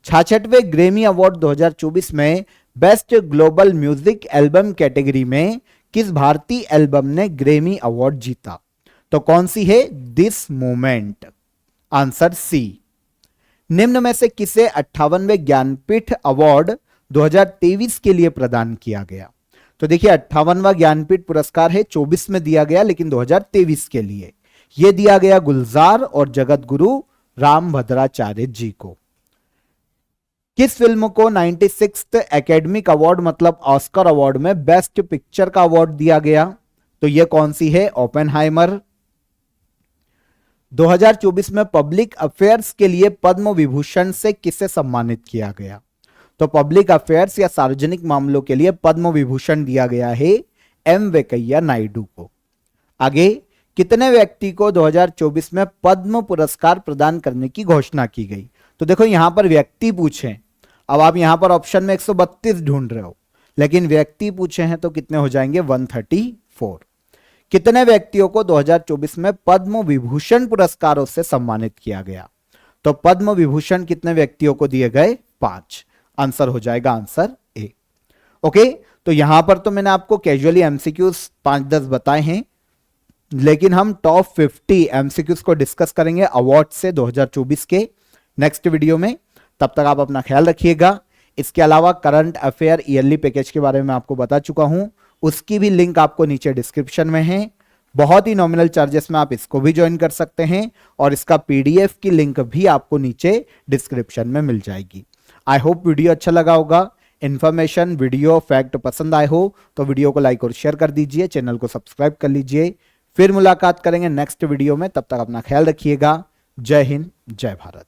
66वें ग्रैमी अवार्ड 2024 में best global music album category में किस भारतीय एल्बम ने ग्रैमी अवार्ड जीता? तो कौन सी है? This moment, answer C. निम्न में से किसे 58वें ज्ञानपीठ अवार्ड 2023 के लिए प्रदान किया गया? तो देखिए 58वां ज्ञानपीठ पुरस्कार है, 24 में दिया गया लेकिन 2023 के लिए यह दिया गया गुलजार और जगत गुरु रामभद्राचार्य जी को। किस फिल्म को 96th एकेडमिक अवार्ड मतलब ऑस्कर अवार्ड में बेस्ट पिक्चर का अवार्ड दिया गया? तो यह कौन सी है? ओपेनहाइमर। 2024 में पब्लिक अफेयर्स के लिए पद्म विभूषण से किसे सम्मानित किया गया? तो पब्लिक अफेयर्स या सार्वजनिक मामलों के लिए पद्म विभूषण दिया गया है एम वेंकैया नायडू को। आगे कितने व्यक्ति को 2024 में पद्म पुरस्कार प्रदान करने की घोषणा की गई? तो देखो यहां पर व्यक्ति पूछे, अब आप यहां पर ऑप्शन में 132 ढूंढ रहे हो, लेकिन व्यक्ति पूछे हैं तो कितने हो जाएंगे? 134। कितने व्यक्तियों को 2024 में पद्म विभूषण पुरस्कारों से सम्मानित किया गया? तो पद्म विभूषण कितने व्यक्तियों को दिए गए? 5। आंसर हो जाएगा आंसर ए। ओके, तो यहां पर तो मैंने आपको कैजुअली एमसीक्यूज 5-10 बताए हैं, लेकिन हम टॉप 50 एमसीक्यूज को डिस्कस करेंगे अवार्ड से 2024 के नेक्स्ट वीडियो में। तब तक आप अपना ख्याल रखिएगा। इसके अलावा करंट अफेयर ईयरली पैकेज के बारे में आपको बता चुका हूं, उसकी भी लिंक आपको नीचे डिस्क्रिप्शन में है। बहुत ही नॉमिनल चार्जेस में आप इसको भी ज्वाइन कर सकते हैं और इसका पीडीएफ की लिंक भी आपको नीचे डिस्क्रिप्शन में मिल जाएगी। आई होप वीडियो अच्छा लगा होगा। इन्फॉर्मेशन, वीडियो, फैक्ट पसंद आए हो तो वीडियो को लाइक और शेयर कर दीजिए, चैनल को सब्सक्राइब कर लीजिए। फिर मुलाकात करेंगे नेक्स्ट वीडियो में, तब तक अपना ख्याल रखिएगा। जय हिंद, जय भारत।